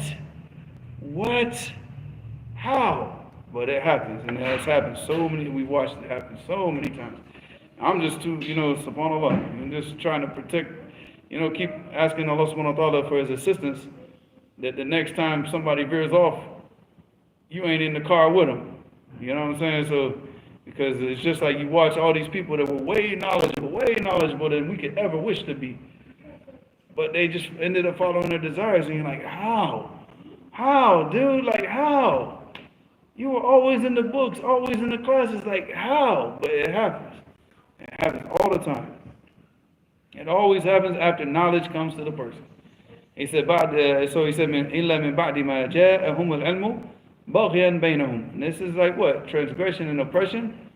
How? But it happens, and it has happened so many, we've watched it happen so many times. I'm just too, subhanAllah, I'm just trying to protect, keep asking Allah subhanahu wa ta'ala for His assistance, that the next time somebody veers off, you ain't in the car with them. You know what I'm saying? So, because it's just like you watch all these people that were way knowledgeable than we could ever wish to be. But they just ended up following their desires, and you're like, how, dude? Like, how? You were always in the books, always in the classes, like, how? But it happens. It happens all the time. It always happens after knowledge comes to the person. He said, so he said, إِلَّا مِن بَعْدِ مَا جَاءَهُمُ الْعِلْمُ بَغْيًا بَيْنَهُم. And this is like what? Transgression and oppression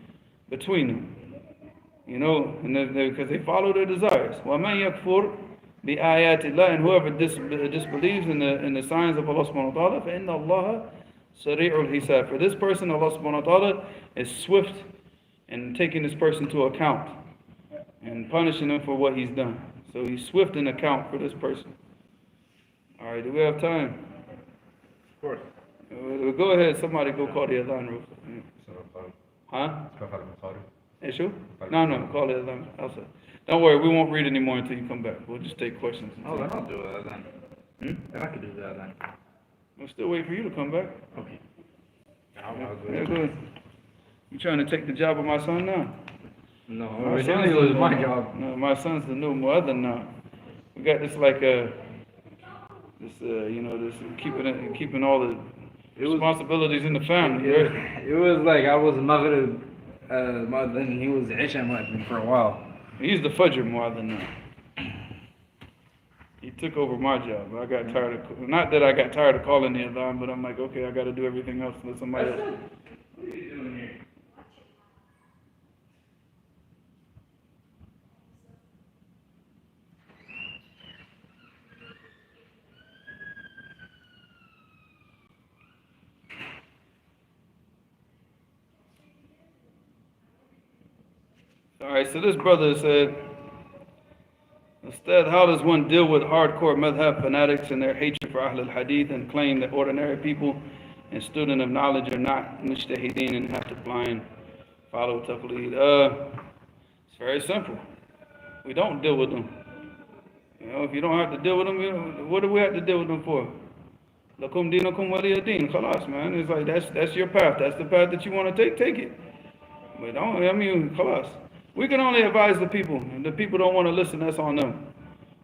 between them. Because they follow their desires. وَمَنْ يَكْفُرْ بِآيَاتِ اللَّهِ. And whoever disbelieves in the signs of Allah subhanahu wa ta'ala, فَإِنَّ اللَّهَ Sari'ul Hisab. For this person, Allah subhanahu wa ta'ala is swift in taking this person to account and punishing him for what he's done. So He's swift in account for this person. Alright, do we have time? Of course. Go ahead, somebody go call the adhan real quick. Huh? Issue? No, call the adhan outside. Don't worry, we won't read anymore until you come back. We'll just take questions. Oh, then I'll do it then. Then I can do that then. We'll still wait for you to come back. Okay. Yeah, go ahead. You trying to take the job of my son now? No, originally it was my job. No, my son's the new mu'adhan now. We got this This keeping all the responsibilities in the family. Right? It was like I was Maghrib Mu'adhin, he was Isha Mu'adhin for a while. He's the Fajr Mu'adhin now. He took over my job. I got tired of, not that I got tired of calling the adhan, but I'm like, okay, I got to do everything else. Let somebody else. What are you doing here? All right, so this brother said, instead, how does one deal with hardcore madhab fanatics and their hatred for Ahl al-Hadith and claim that ordinary people and students of knowledge are not mujtahideen and have to blind follow taqleed? It's very simple. We don't deal with them. If you don't have to deal with them, what do we have to deal with them for? Lakum dinakum waliya din. Khalas, man. It's like that's your path. That's the path that you want to take it. But khalas. We can only advise the people. If the people don't want to listen, that's on them.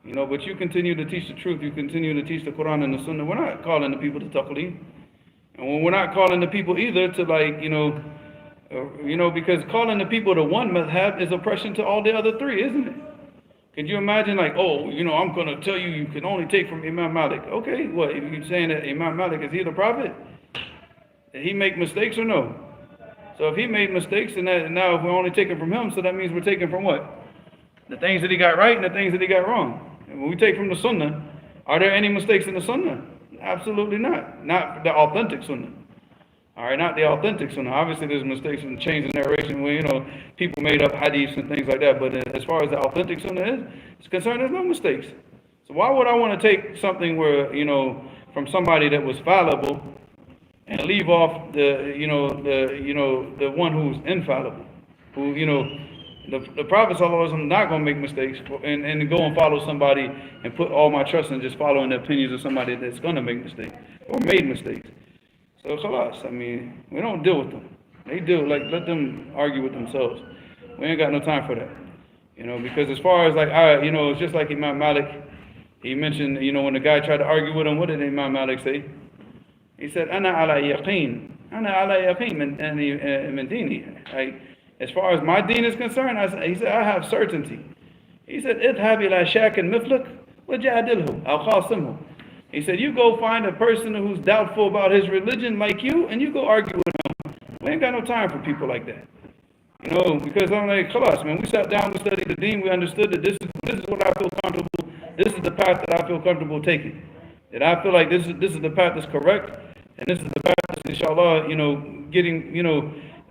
But you continue to teach the truth. You continue to teach the Quran and the Sunnah. We're not calling the people to taqleed. And we're not calling the people either to because calling the people to one madhab is oppression to all the other three, isn't it? Could you imagine I'm going to tell you can only take from Imam Malik. Okay, what, if you're saying that Imam Malik, is he the prophet? Did he make mistakes or no? So if he made mistakes, and now if we're only taking from him, so that means we're taking from what? The things that he got right and the things that he got wrong. And when we take from the Sunnah, are there any mistakes in the Sunnah? Absolutely not. Not the authentic Sunnah. All right, not the authentic Sunnah. Obviously, there's mistakes in the chains of narration where, people made up hadiths and things like that. But as far as the authentic Sunnah is concerned, there's no mistakes. So why would I want to take something where, from somebody that was fallible and leave off the one who's infallible, who, the Prophet ﷺ is not going to make mistakes and go and follow somebody and put all my trust in just following the opinions of somebody that's going to make mistakes or made mistakes. So khalas, we don't deal with them. They do, let them argue with themselves. We ain't got no time for that. Because as far as it's just like Imam Malik, he mentioned, when the guy tried to argue with him, what did Imam Malik say? He said, Ana ala yaqeen min dini. As far as my deen is concerned, he said, I have certainty. He said, idhab ila shakin miflak wajadilhu aw khasimhu. He said, you go find a person who's doubtful about his religion like you, and you go argue with him. We ain't got no time for people like that. Because I'm like, khalas, man, we sat down, we studied the deen, we understood that this is what I feel comfortable, this is the path that I feel comfortable taking. That I feel like this is the path that's correct, and this is the path that's, inshallah,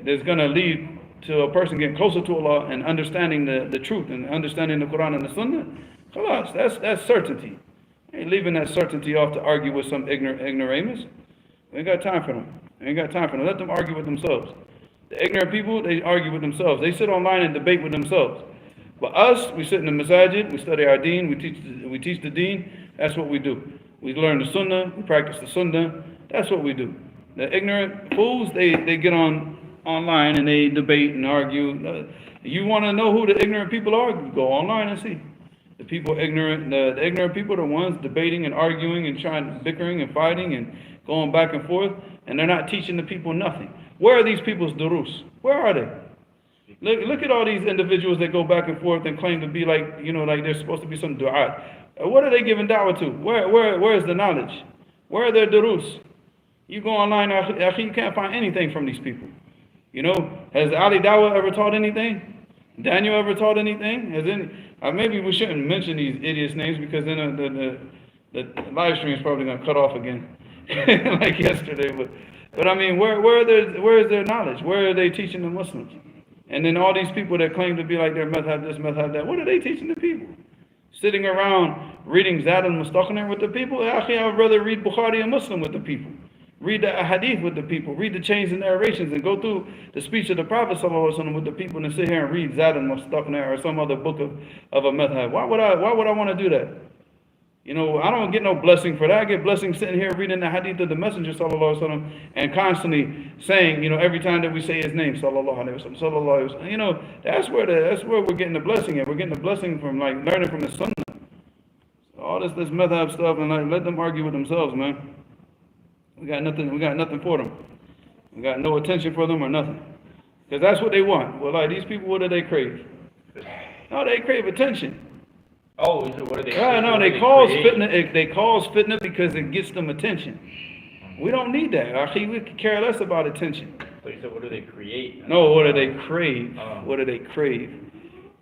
that's going to lead to a person getting closer to Allah and understanding the truth and understanding the Quran and the Sunnah. Khalas, that's certainty. Ain't leaving that certainty off to argue with some ignoramus. We ain't got time for them. Let them argue with themselves. The ignorant people, they argue with themselves. They sit online and debate with themselves. But us, we sit in the masajid, we study our deen, we teach the deen. That's what we do. We learn the Sunnah, we practice the Sunnah. That's what we do. The ignorant fools, they get online and they debate and argue. You want to know who the ignorant people are? Go online and see. The people ignorant, the ignorant people are the ones debating and arguing and bickering and fighting and going back and forth, and they're not teaching the people nothing. Where are these people's durus? Where are they? Look at all these individuals that go back and forth and claim to be like they're supposed to be some du'at. What are they giving da'wah to? Where is the knowledge? Where are their durus? You go online, you can't find anything from these people. Has Ali Dawah ever taught anything? Daniel ever taught anything? Maybe we shouldn't mention these idiots' names because then the live stream is probably going to cut off again, like yesterday. But where is their knowledge? Where are they teaching the Muslims? And then all these people that claim to be like their madhab this, madhab that, what are they teaching the people? Sitting around reading Zad al-Mustaqnir with the people? Actually, I would rather read Bukhari and Muslim with the people. Read the hadith with the people. Read the chains and narrations and go through the speech of the Prophet ﷺ with the people and sit here and read Zad al-Mustaqnir or some other book of a madhab. Why would I want to do that? I don't get no blessing for that. I get blessing sitting here reading the hadith of the Messenger ﷺ and constantly saying, every time that we say his name, sallallahu alaihi wasallam, sallallahu alaihi wasallam. That's where we're getting the blessing at. We're getting the blessing from learning from the Sunnah. all this madhab stuff, and like, let them argue with themselves, man. We got nothing for them. We got no attention for them or nothing. Because that's what they want. Well, like, these people, what do they crave? No, they crave attention. Oh, so what are they? Yeah, no, they cause fitna. They cause fitna because it gets them attention. We don't need that. Akhi, we could care less about attention. So you said, what do they create? No, what do they crave? Oh. What do they crave?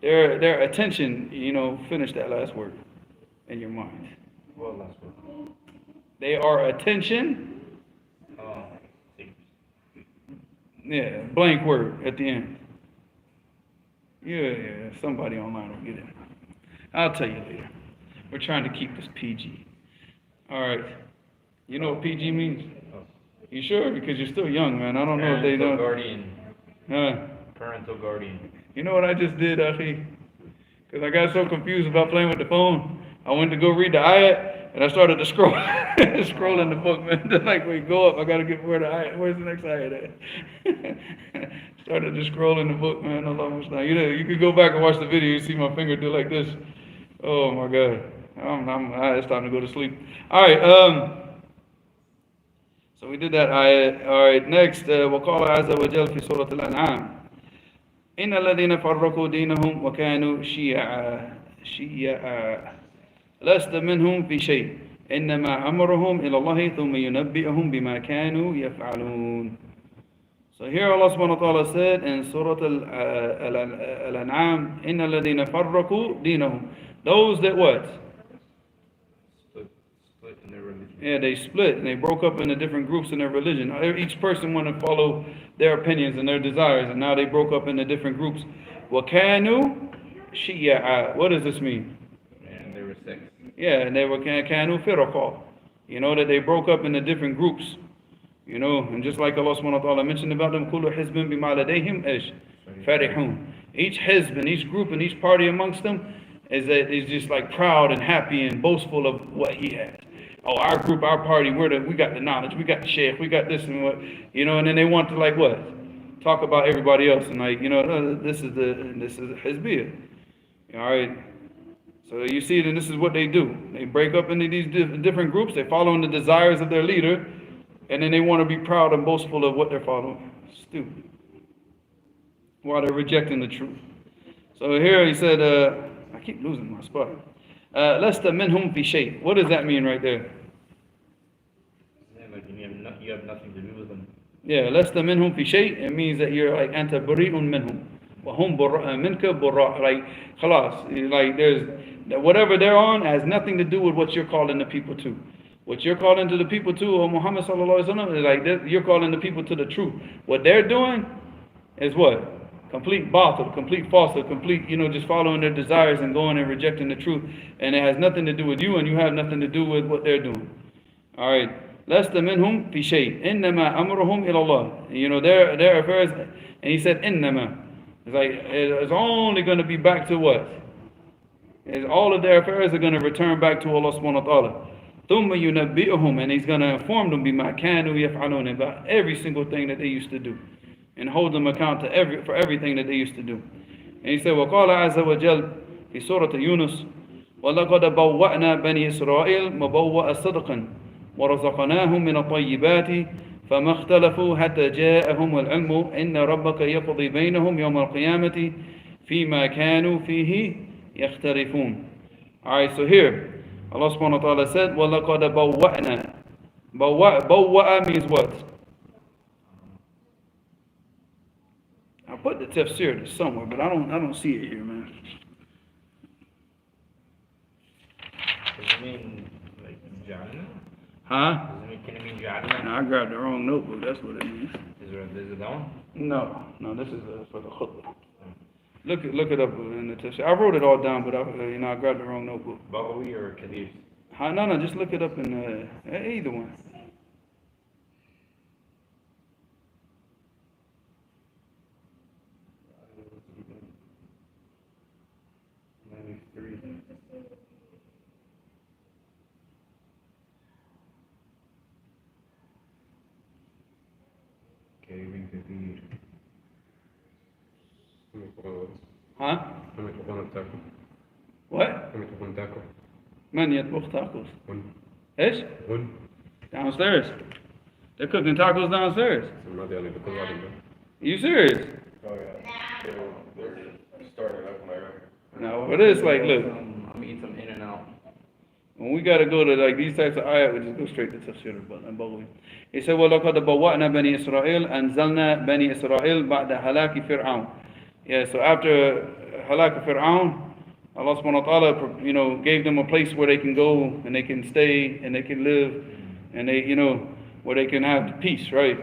Their attention, you know, finish that last word in your mind. What last word? They are attention. Oh. Yeah, blank word at the end. Yeah, somebody online will get it. I'll tell you later. We're trying to keep this PG. All right. You know what PG means? You sure? Because you're still young, man. I don't know if they know. Parental guardian. You know what I just did, Akhi? Because I got so confused about playing with the phone. I went to go read the ayat, and I started to scroll, scrolling the book, man. Then like, wait, go up. I got to get where the ayat. Where's the next ayat at? Started to scroll in the book, man. Allah Musta'an. You could go back and watch the video. You see my finger do like this. Oh my God. It's time to go to sleep. All right. So we did that ayat. All right. Next, وقال عز وجل في سورة الأنعام إن الذين فرقوا دينهم وكانوا شيعا لست منهم في شيء إنما أمرهم إلى الله ثم ينبئهم بما كانوا يفعلون. So here Allah subhanahu wa ta'ala said in Surah Al-An'am, إِنَّ الَّذِينَ فَرَّقُوا دِينَهum. Those that what? Split in their religion. Yeah, they split and they broke up into different groups in their religion. Each person wanted to follow their opinions and their desires, and now they broke up into different groups. وَكَانُوا شِيَعًا. What does this mean? And they were sects. Yeah, and they were كَانُوا فِرَقًا. You know that they broke up into different groups. You know, and just like Allah subhanahu wa ta'ala mentioned about them, كُلُّ حِزْبٍ بِمَا لَدَيْهِمْ فَرِحُونَ. Each hizb and each group and each party amongst them is just like proud and happy and boastful of what he has. Oh, our group, our party, we got the knowledge, we got the sheikh, we got this and what, you know, and then they want to like what? Talk about everybody else and like, you know, this is hizbiyah. All right. So you see it, and this is what they do. They break up into these different groups. They follow in the desires of their leader. And then they want to be proud and boastful of what they're following. Stupid. While they're rejecting the truth. So here he said, I keep losing my spot. لَسْتَ مِنْهُمْ فِي شَيْءٍ. What does that mean right there? Like you have nothing to do with them. Yeah, لَسْتَ مِنْهُمْ فِي شَيْءٍ. It means that you're like أَنْتَ بَرِيءٌ مِنْهُمْ وَهُمْ مِنْكَ بُرَاءٌ. Like, خلاص. Like there's, whatever they're on has nothing to do with what you're calling the people to. What you're calling to the people to, or Muhammad sallallahu alaihi wasallam, is like this, you're calling the people to the truth. What they're doing is what? Complete batil, complete falsehood, complete, you know, just following their desires and going and rejecting the truth. And it has nothing to do with you, and you have nothing to do with what they're doing. All right. لَسْتَ مِنْهُمْ فِي شَيْءٍ إِنَّمَا أَمْرُهُمْ إِلَى اللَّهِ. You know, their affairs, and he said, إِنَّمَا. It's like, it's only going to be back to what? It's all of their affairs are going to return back to Allah subhanahu wa ta'ala. ثُمَّ يُنَبِّئُهُمْ. And he's going to inform them بِمَا كَانُوا يَفْعَلُونَ, about every single thing that they used to do. And hold them account to for everything that they used to do. And he said, وَقَالَ عَزَّ وَجَلْ في سورة يونس وَلَقَدْ بَوَّأْنَا بَنِي إِسْرَائِيلَ مَبَوَّأَ صِدْقٍ وَرَزَقْنَاهُمْ مِنَ الطَّيِّبَاتِ فَمَا اخْتَلَفُوا حَتَّى جَاءَهُمُ الْعِلْمُ إِنَّ رَبَّكَ يَقْضِي بَيْنَهُمْ يَوْمَ الْقِيَامَةِ فِيمَا كَانُوا فِيهِ يَخْتَلِفُونَ. Alright, so here Allah subhanahu wa ta'ala said, وَلَقَدْ بَوَّأْنَا. Bawwa'a means what? I put the tafsir somewhere, but I don't see it here, man. Does it mean like ja'alna? Huh? Can it mean ja'alna? No, I grabbed the wrong notebook. That's what it means. Is it down? No, this is for the khutbah. Look it up in the tafsir. I wrote it all down, but I grabbed the wrong notebook. Baghawi or Kadir? No, just look it up in either one. Huh? What? من يطبخ tacos? One. ايش؟ One. Downstairs. They're cooking tacos downstairs. I'm not the only because I didn't You serious? know. Oh yeah. They're starting up my right. No, it is like, look, I'm eating some in and out. when we gotta go to like these types of ayat, we just go straight to tafsir al-Baghawi. He said, وَلَقَدْ بَوَّأْنَا بَنِي إِسْرَائِيل أَنزَلْنَا بَنِي إِسْرَائِيل بَعْدَ هَلَاكِ فِرْعَوْنَ. Yeah, so after halak Fir'aun, Allah subhanahu wa ta'ala, you know, gave them a place where they can go and they can stay and they can live and they, you know, where they can have peace, right?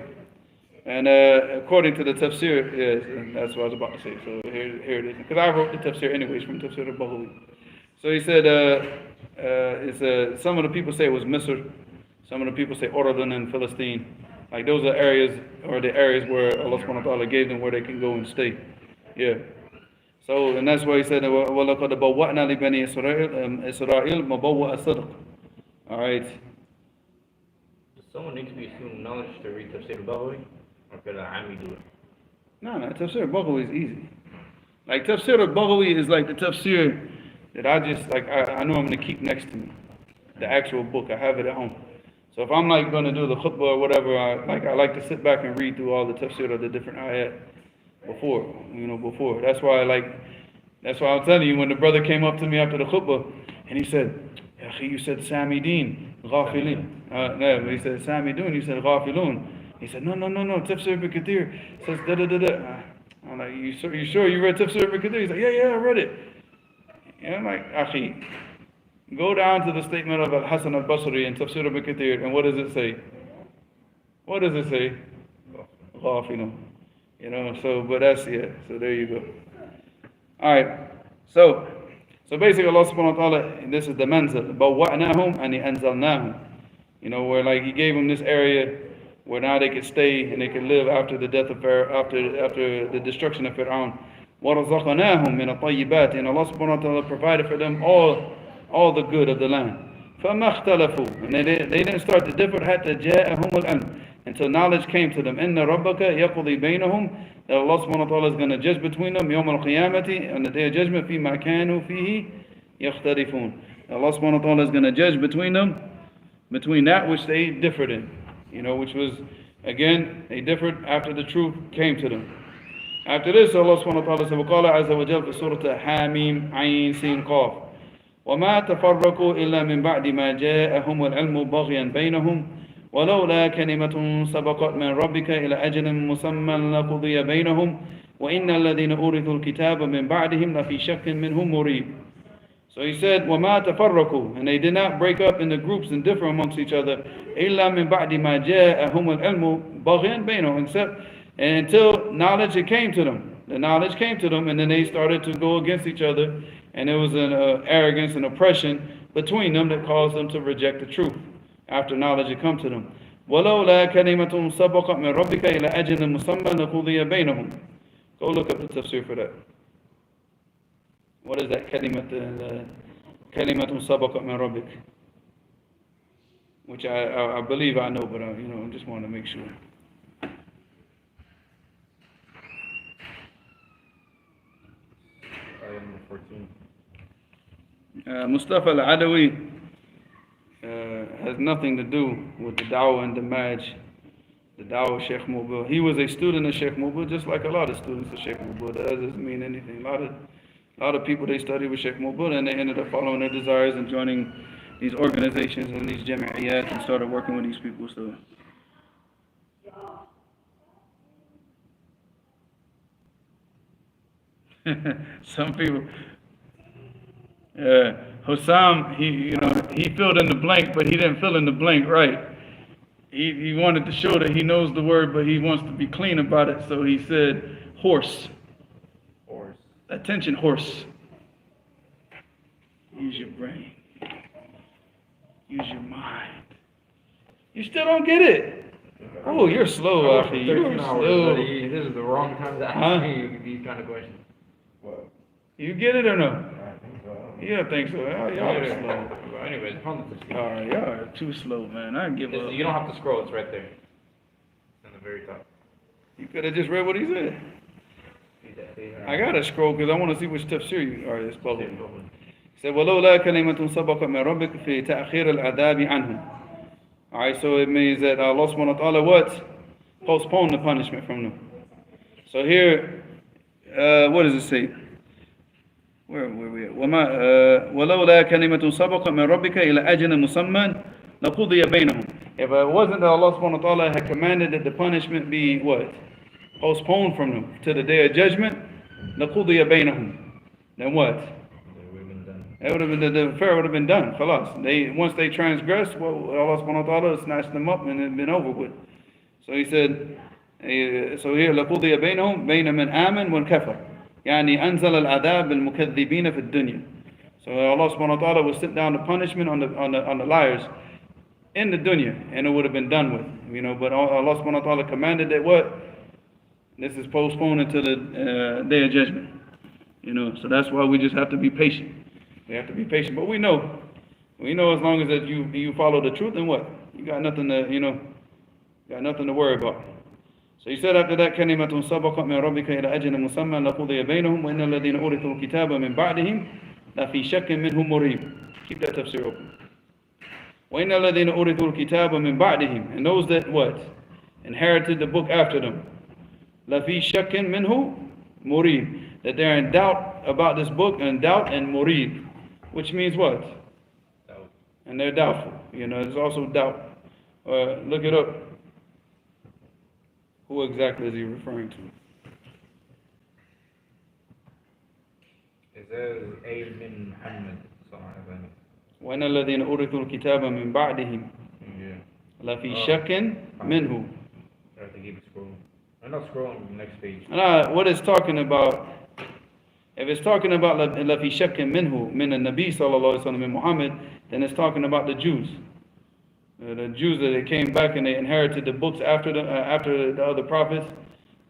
And according to the tafsir, yes, that's what I was about to say. So here it is. Because I wrote the tafsir anyways from tafsir al-Baghawi. So he said, some of the people say it was Misr. Some of the people say Urdun and Philistine. Like those are areas, or the areas where Allah subhanahu wa ta'ala gave them where they can go and stay. Yeah. So, and that's why he said, وَلَقَدْ بَوَّأْنَا لِبَنِي إِسْرَائِيل مَبَوَّأَ صِدْقٍ. Alright. Does someone need to be assumed knowledge to read Tafsir al-Baghawi? Or could a Ami do it? No, Tafsir al-Baghawi is easy. Like Tafsir al-Baghawi is like the tafsir that I just, like, I know I'm going to keep next to me. The actual book, I have it at home. So if I'm like going to do the khutbah or whatever, I like to sit back and read through all the tafsir of the different ayat before. That's why I'm telling you, when the brother came up to me after the khutbah, and he said, Ya akhi, you said Samideen, Ghafilin. No, he said Samidun, you said Ghafilun. He said, no, Tafsir ibn Kathir says da-da-da-da. I'm like, you sure you read Tafsir ibn Kathir? He's like, yeah, I read it. And I'm like, akhi, go down to the statement of Al-Hasan al-Basri in Tafsir ibn Kathir, and what does it say? What does it say? Ghafilun. You know, so, but that's it. So there you go. Alright, so basically Allah subhanahu wa ta'ala, and this is the manzil, بَوَّأْنَاهُمْ and أَنزَلْنَاهُم. You know, where like He gave them this area where now they could stay and they could live after the death of Pharaoh, after the destruction of Fir'aun. وَرَزَقْنَاهُمْ مِنَ الطَّيِّبَاتِ, and Allah subhanahu wa ta'ala provided for them all the good of the land. فَمَا اخْتَلَفُوا, and they didn't start to differ حَتَّى جَاءَهُمُ الْعِلْمُ, until knowledge came to them. إِنَّ رَبَّكَ يَقْضِي بَيْنَهُم, that Allah subhanahu wa ta'ala is going to judge between them يَوْمَ الْقِيَامَةِ, on the day of judgment, فِيمَا كَانُوا فِيهِ يَخْتَلِفُونَ. Allah subhanahu wa ta'ala is going to judge between them, between that which they differed in. You know, which was, again, they differed after the truth came to them. After this, Allah subhanahu wa ta'ala said, وَقَالَ عَزَّ وَجَلَّ فِي سُورَةِ حَامِيمْ عَيْنٍ سِينْ قَافٍ وَمَا تَفَرَّقُوا إِلَّا مِنْ بَعْدِ مَا جَاءَهُمُ الْعِلْمُ بَغْيًا بَيْنَهُمْ ولولا كلمة سبقت من ربك إلى أجل مسمى لقضي بينهم وإن الذين أورثوا الكتاب من بعدهم لفي شك منهم مريب. So he said, وَمَا تَفَرَّقُوا, and they did not break up into groups and differ amongst each other إِلَّا مِنْ بَعْدِ مَا جَاءَهُمُ الْعِلْمُ بَغْيًا بَيْنَهُم, except until knowledge came to them. The knowledge came to them, and then they started to go against each other, and there was an arrogance and oppression between them that caused them to reject the truth after knowledge had come to them. وَلَوْلَا كَلِمَةٌ سَبَقَتْ مِنْ رَبِّكَ إِلَى أَجَلٍ مُسَمًّى لَقُضِيَ بَيْنَهُم. Go look up the tafsir for that. What is that? كَلِمَةٌ سَبَقَتْ مِنْ رَبِّكَ, which I believe I know, but I just want to make sure. Ayah 14. Mustafa al-Adawi has nothing to do with the da'wah and the Damaj, the da'wah of Sheikh Mubil. He was a student of Sheikh Mubil, just like a lot of students of Sheikh Mubil. That doesn't mean anything. A lot of people, they studied with Sheikh Mubil and they ended up following their desires and joining these organizations and these jam'iyyat and started working with these people. So some people, Hussam, he filled in the blank, but he didn't fill in the blank right. He wanted to show that he knows the word, but he wants to be clean about it, so he said horse. Horse. Attention, horse. Use your brain. Use your mind. You still don't get it? Oh, you're slow, Afi. You're slow. This is the wrong time to ask me these kind of questions. What? You get it or no? I think so. You don't think so? Y'all are slow. Well, anyways, from the tafsir. Alright, y'all are too slow, man. I give up. You don't have to scroll, it's right there. It's on the very top. You could have just read what he said. I gotta scroll because I want to see which tafsir you are. This public. said, وَلَوْلَا كَلِمَةٌ سَبَقَ مِنْ رَبِّكَ فِي تَأْخِيرِ الْعَذَابِ عَنْهُمْ. Alright, so it means that Allah subhanahu wa ta'ala what? Postpone the punishment from them. So here, what does it say? Where we at? وَلَوْلَا كَلِمَةٌ سَبَقَ مِنْ رَبِّكَ إِلَى أَجْلٍ مُسَمًّى لَقُضِيَ بَيْنَهُم. If it wasn't that Allah subhanahu wa ta'ala had commanded that the punishment be what? Postponed from them to the day of judgment, لَقُضِيَ بَيْنَهُم. Then what? It would have been the affair would have been done. Khalas. Once they transgressed, well, Allah subhanahu wa ta'ala snatched them up and it had been over with. So he said, so here لَقُضِيَ بَيْنَهُم بَيْنَ مَنْ آمَنَ وَالْكَفَرَ. يعني أنزل العذاب بالمكذبين في الدنيا. So Allah subhanahu wa ta'ala would sit down the punishment on the liars in the dunya, and it would have been done with. But Allah subhanahu wa ta'ala commanded that what? This is postponed until the day of judgment. So that's why we just have to be patient. We have to be patient. But we know as long as that you follow the truth, then what? You got nothing to worry about. So he said after that, كَلِمَةٌ سَبَقَتْ مِنْ رَبِّكَ إِلَى أَجْلٍ مُسَمًّى لَقُضِيَ بَيْنَهُمْ وَإِنَّ الَّذِينَ أُورِثُوا الْكِتَابَ مِنْ بَعْدِهِمْ لَفِي شَكٍّ مِنْهُ مُرِيبٍ. Keep that tafsir open. وَإِنَّ الَّذِينَ أُورِثُوا الْكِتَابَ مِنْ بَعْدِهِمْ. And those that what? Inherited the book after them. لَفِي شَكٍ مِنْهُ مُرِيبٍ. That they're in doubt about this book, and doubt and murid. Which means what? Doubt. And they're doubtful. There's also doubt. Look it up. Who exactly is he referring to? It says A bin Muhammad. وَإِنَّ الَّذِينَ أُورِثُوا الْكِتَابَ مِنْ بَعْدِهِمْ لَفِي شَكٍ مِنْهُ. I have to keep scrolling. I'm not scrolling to the next page. What it's talking about, if it's talking about لَفِي شَكٍ مِنْهُ مِنَ النَّبِي sallallahu alaihi wasallam min Muhammad, then it's talking about the Jews. The Jews that they came back and they inherited the books after the other prophets.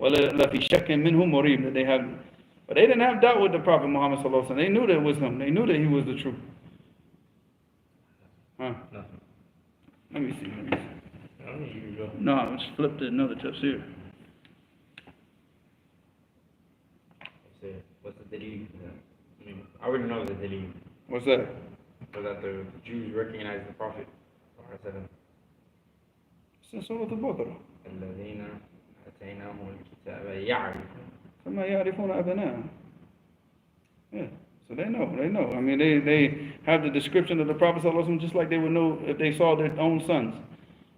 وَلَفِي شَكٍ مِنْهُ مُرِيبٍ. That they have, but they didn't have doubt with the Prophet Muhammad sallallahu alaihi wasallam. They knew that it was him. They knew that he was the truth. Huh? Nothing. Let me see. I don't need you to go. No, I just flipped to another tafsir. What's the dalil? I already know the dalil. What's that? So that the Jews recognize the Prophet. It's in Surah Al-Baqarah. الذين آتيناهم الكتاب يعرفون. كما يعرفون أبناءهم. Yeah, so they know. I mean, they have the description of the Prophet ﷺ just like they would know if they saw their own sons.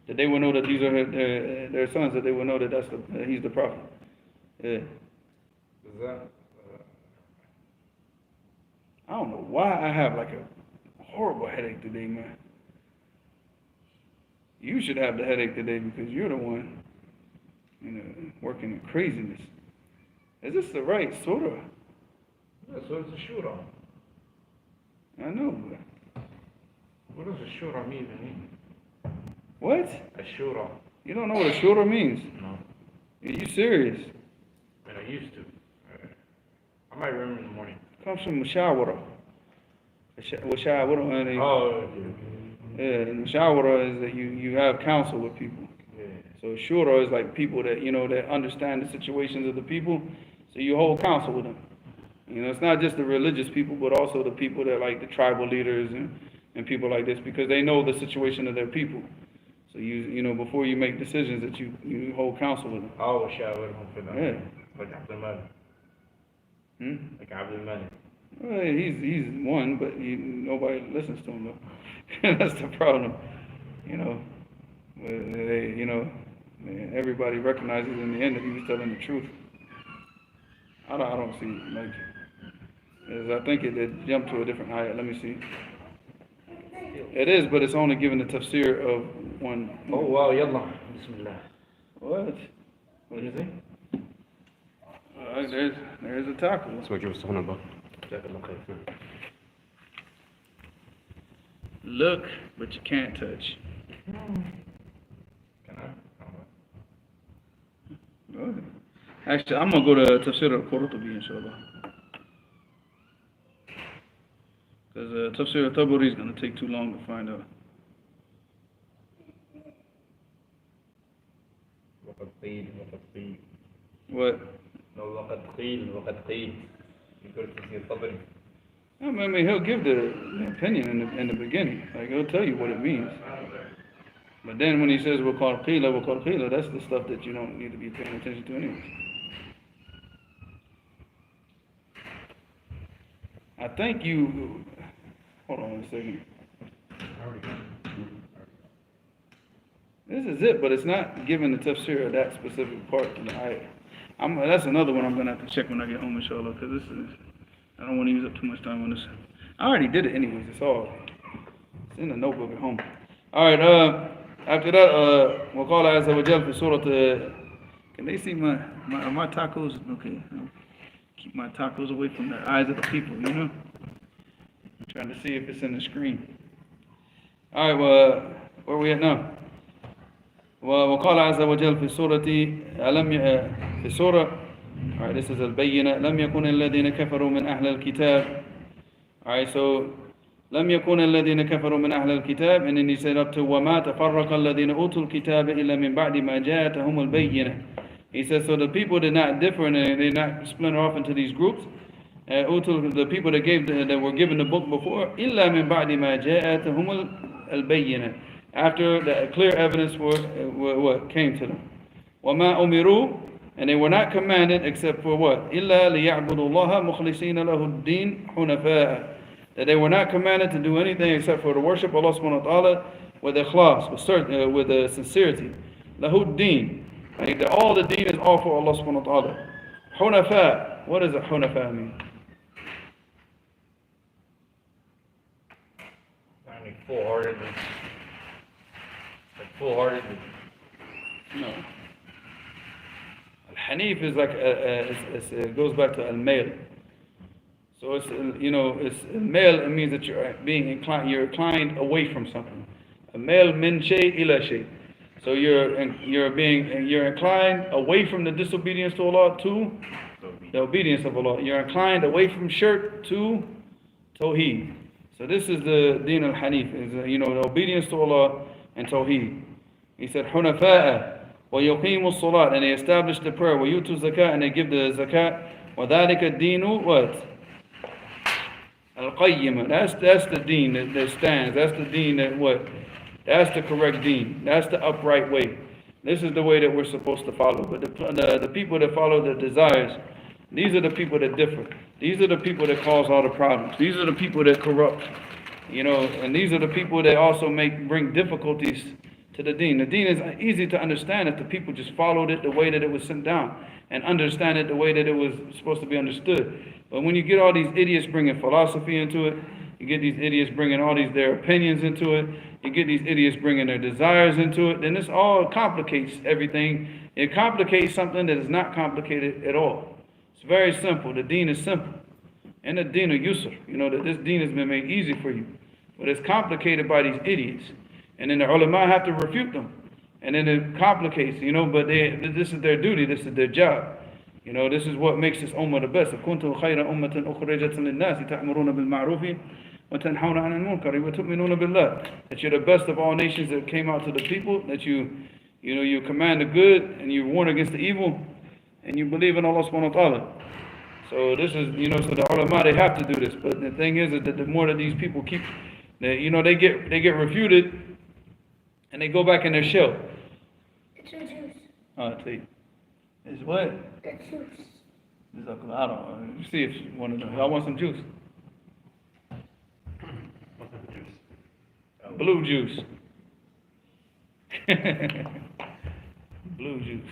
That they would know that these are their sons, that they would know that he's the Prophet. Yeah. Is that? I don't know why I have like a horrible headache today, man. You should have the headache today because you're the one, working in craziness. Is this the right surah? Yeah, so it's a shura. I know, but What does a shura mean? what? A shura. You don't know what a shura means? No. Are you serious? I used to. I might remember in the morning. It comes from mushawara. Mushawara. Oh, Yeah, mushawara is that you have counsel with people. yeah. So shura is like people that that understand the situations of the people. So you hold counsel with them. It's not just the religious people, but also the people that like the tribal leaders and people like this, because they know the situation of their people. So you before you make decisions, that you hold counsel with them. Oh, shawarhum for them. Yeah. Like Abdul Malik. Like Abdul Malik. Well, he's one, but nobody listens to him though. That's the problem. Everybody recognizes in the end that he was telling the truth. I don't see like. I think it jumped to a different ayat. Let me see. It is, but it's only given the tafsir of one. Oh wow, yallah. Bismillah. What? What do you think? There's a tackle. That's what you were talking about. Look, but you can't touch. Can I? Go ahead. Actually, I'm gonna go to Tafsir al-Qurtubi, inshallah. Because Tafsir al-Tabari is gonna take too long to find out. وقد قيل وقد قيل. What? No, وقد قيل وقد قيل. You go to see الطبري. I mean, he'll give the opinion in the beginning. Like, he'll tell you what it means. But then when he says, we'll call qila, that's the stuff that you don't need to be paying attention to anyways. I think you, hold on a second. This is it, but it's not giving the tafsir of that specific part of the ayah. That's another one I'm going to have to check when I get home, inshallah, because this is, I don't want to use up too much time on this. I already did it anyways, it's in the notebook at home. Alright, after that, وَقَالَ عَزَّ وَجَلْ فِي سُورَةِ, can they see my tacos? Okay, keep my tacos away from the eyes of the people, you know? I'm trying to see if it's in the screen. Alright, well, where are we at now? وقال عز وجل في سورة في سورة alright, this is البينة لم يكن الذين كفروا من أهل الكتاب. Alright, so لم يكن الذين كفروا من أهل الكتاب, and then he said up to وما تفرق الذين أوتوا الكتاب إلا من بعد ما جاءتهم البينة. He says, so the people did not differ and they did not splinter off into these groups. The people that were given the book before إلا من بعد ما جاءتهم البينة, after the clear evidence what came to them. وَمَا أُمِرُوا, and they were not commanded except for what? إِلَّا لِيَعْبُدُوا اللَّهَ مُخْلِصِينَ لَهُ الدِّينَ حُنَفَاءَ, that they were not commanded to do anything except for to worship Allah subhanahu wa ta'ala with ikhlas, with sincerity. لَهُ الدِّينَ, like that all the deen is all for Allah subhanahu wa ta'ala. حُنَفَاء, what does a حُنَفَاء mean? Like full-heartedly. Full-heartedly. No. Al-Hanif is like, it goes back to al-mail. So it's, it's mail, it means that you're inclined away from something. Al-mail min shay ila shay. So you're inclined away from the disobedience to Allah to the obedience of Allah. You're inclined away from shirk to tawheed. So this is the Deen al-Hanif, is the obedience to Allah and tawheed. He said, Hunafa'a, wa yuqimu salat, and they establish the prayer, wa yutu zakat, and they give the zakat, wa dhalika deenu, what? Al-Qayyimah, that's the deen that stands, that's the deen that what? That's the correct deen, that's the upright way. This is the way that we're supposed to follow. But the people that follow the desires, these are the people that differ. These are the people that cause all the problems. These are the people that corrupt. And these are the people that also bring difficulties to the deen. The deen is easy to understand if the people just followed it the way that it was sent down and understand it the way that it was supposed to be understood. But when you get all these idiots bringing philosophy into it, you get these idiots bringing all their opinions into it, you get these idiots bringing their desires into it, then this all complicates everything. It complicates something that is not complicated at all. It's very simple. The deen is simple. And the deen of yusr, that this deen has been made easy for you. But it's complicated by these idiots. And then the ulama have to refute them. And then it complicates, but this is their duty, this is their job. This is what makes this ummah the best. كُنْتُمْ خَيْرَ أُمَّةٍ أُخْرِجَتْ لِلنَّاسِ تَأْمُرُونَ بِالْمَعْرُوفِ وَتَنْهَوْنَ عَنِ الْمُنْكَرِ وَتُؤْمِنُونَ بِاللَّهِ. That you're the best of all nations that came out to the people, that you command the good and you warn against the evil, and you believe in Allah subhanahu wa ta'ala. So this is, so the ulama, they have to do this. But the thing is that the more that these people keep, they get refuted, and they go back in their shell. It's your juice. I'll tell you. It's what? That's juice. I don't know. See if you want to know. Y'all want some juice? Blue juice. Blue juice.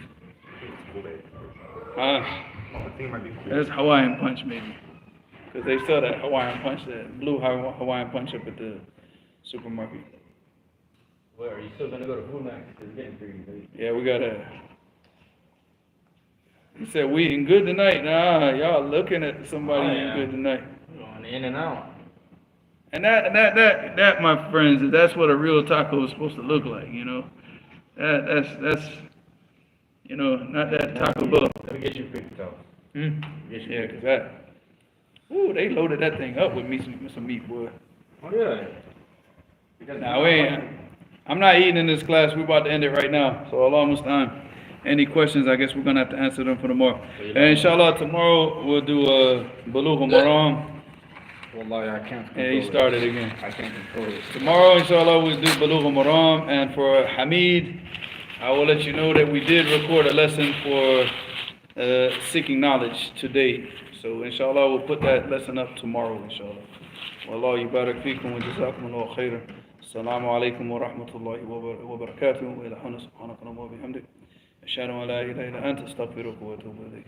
I think it might be cool. That's Hawaiian punch, maybe. Because they sell that Hawaiian punch, that blue Hawaiian punch up at the supermarket. Well, are you still going to go to Food Max? It's getting pretty. Yeah, we got to. He said, we eating good tonight. Nah, y'all looking at somebody eating good tonight. Going in and out. And that, my friends, that's what a real taco is supposed to look like, That's not that Taco Bell. Let me get you 50 toast. Yeah, cause that. Ooh, they loaded that thing up with some meat, boy. Oh yeah. Now I'm not eating in this class. We're about to end it right now. So Allah Mustaan. Any questions? I guess we're gonna have to answer them for tomorrow. And inshallah, tomorrow we'll do Bulugh al-Maram. Wallahi, I can't control And he started again. I can't control it. Tomorrow, inshallah, we'll do Balugh al-Maram. And for Hamid, I will let you know that we did record a lesson for seeking knowledge today. So, inshallah, we'll put that lesson up tomorrow, inshallah. Wallahu yubarak fikum wa jazakumullahu khairan. Assalamu alaikum wa rahmatullahi wa barakatuh. Wa ila huna subhanaka wa bihamdik. Ashhadu an la ilaha illa anta astaghfiruka wa atubu ilayk.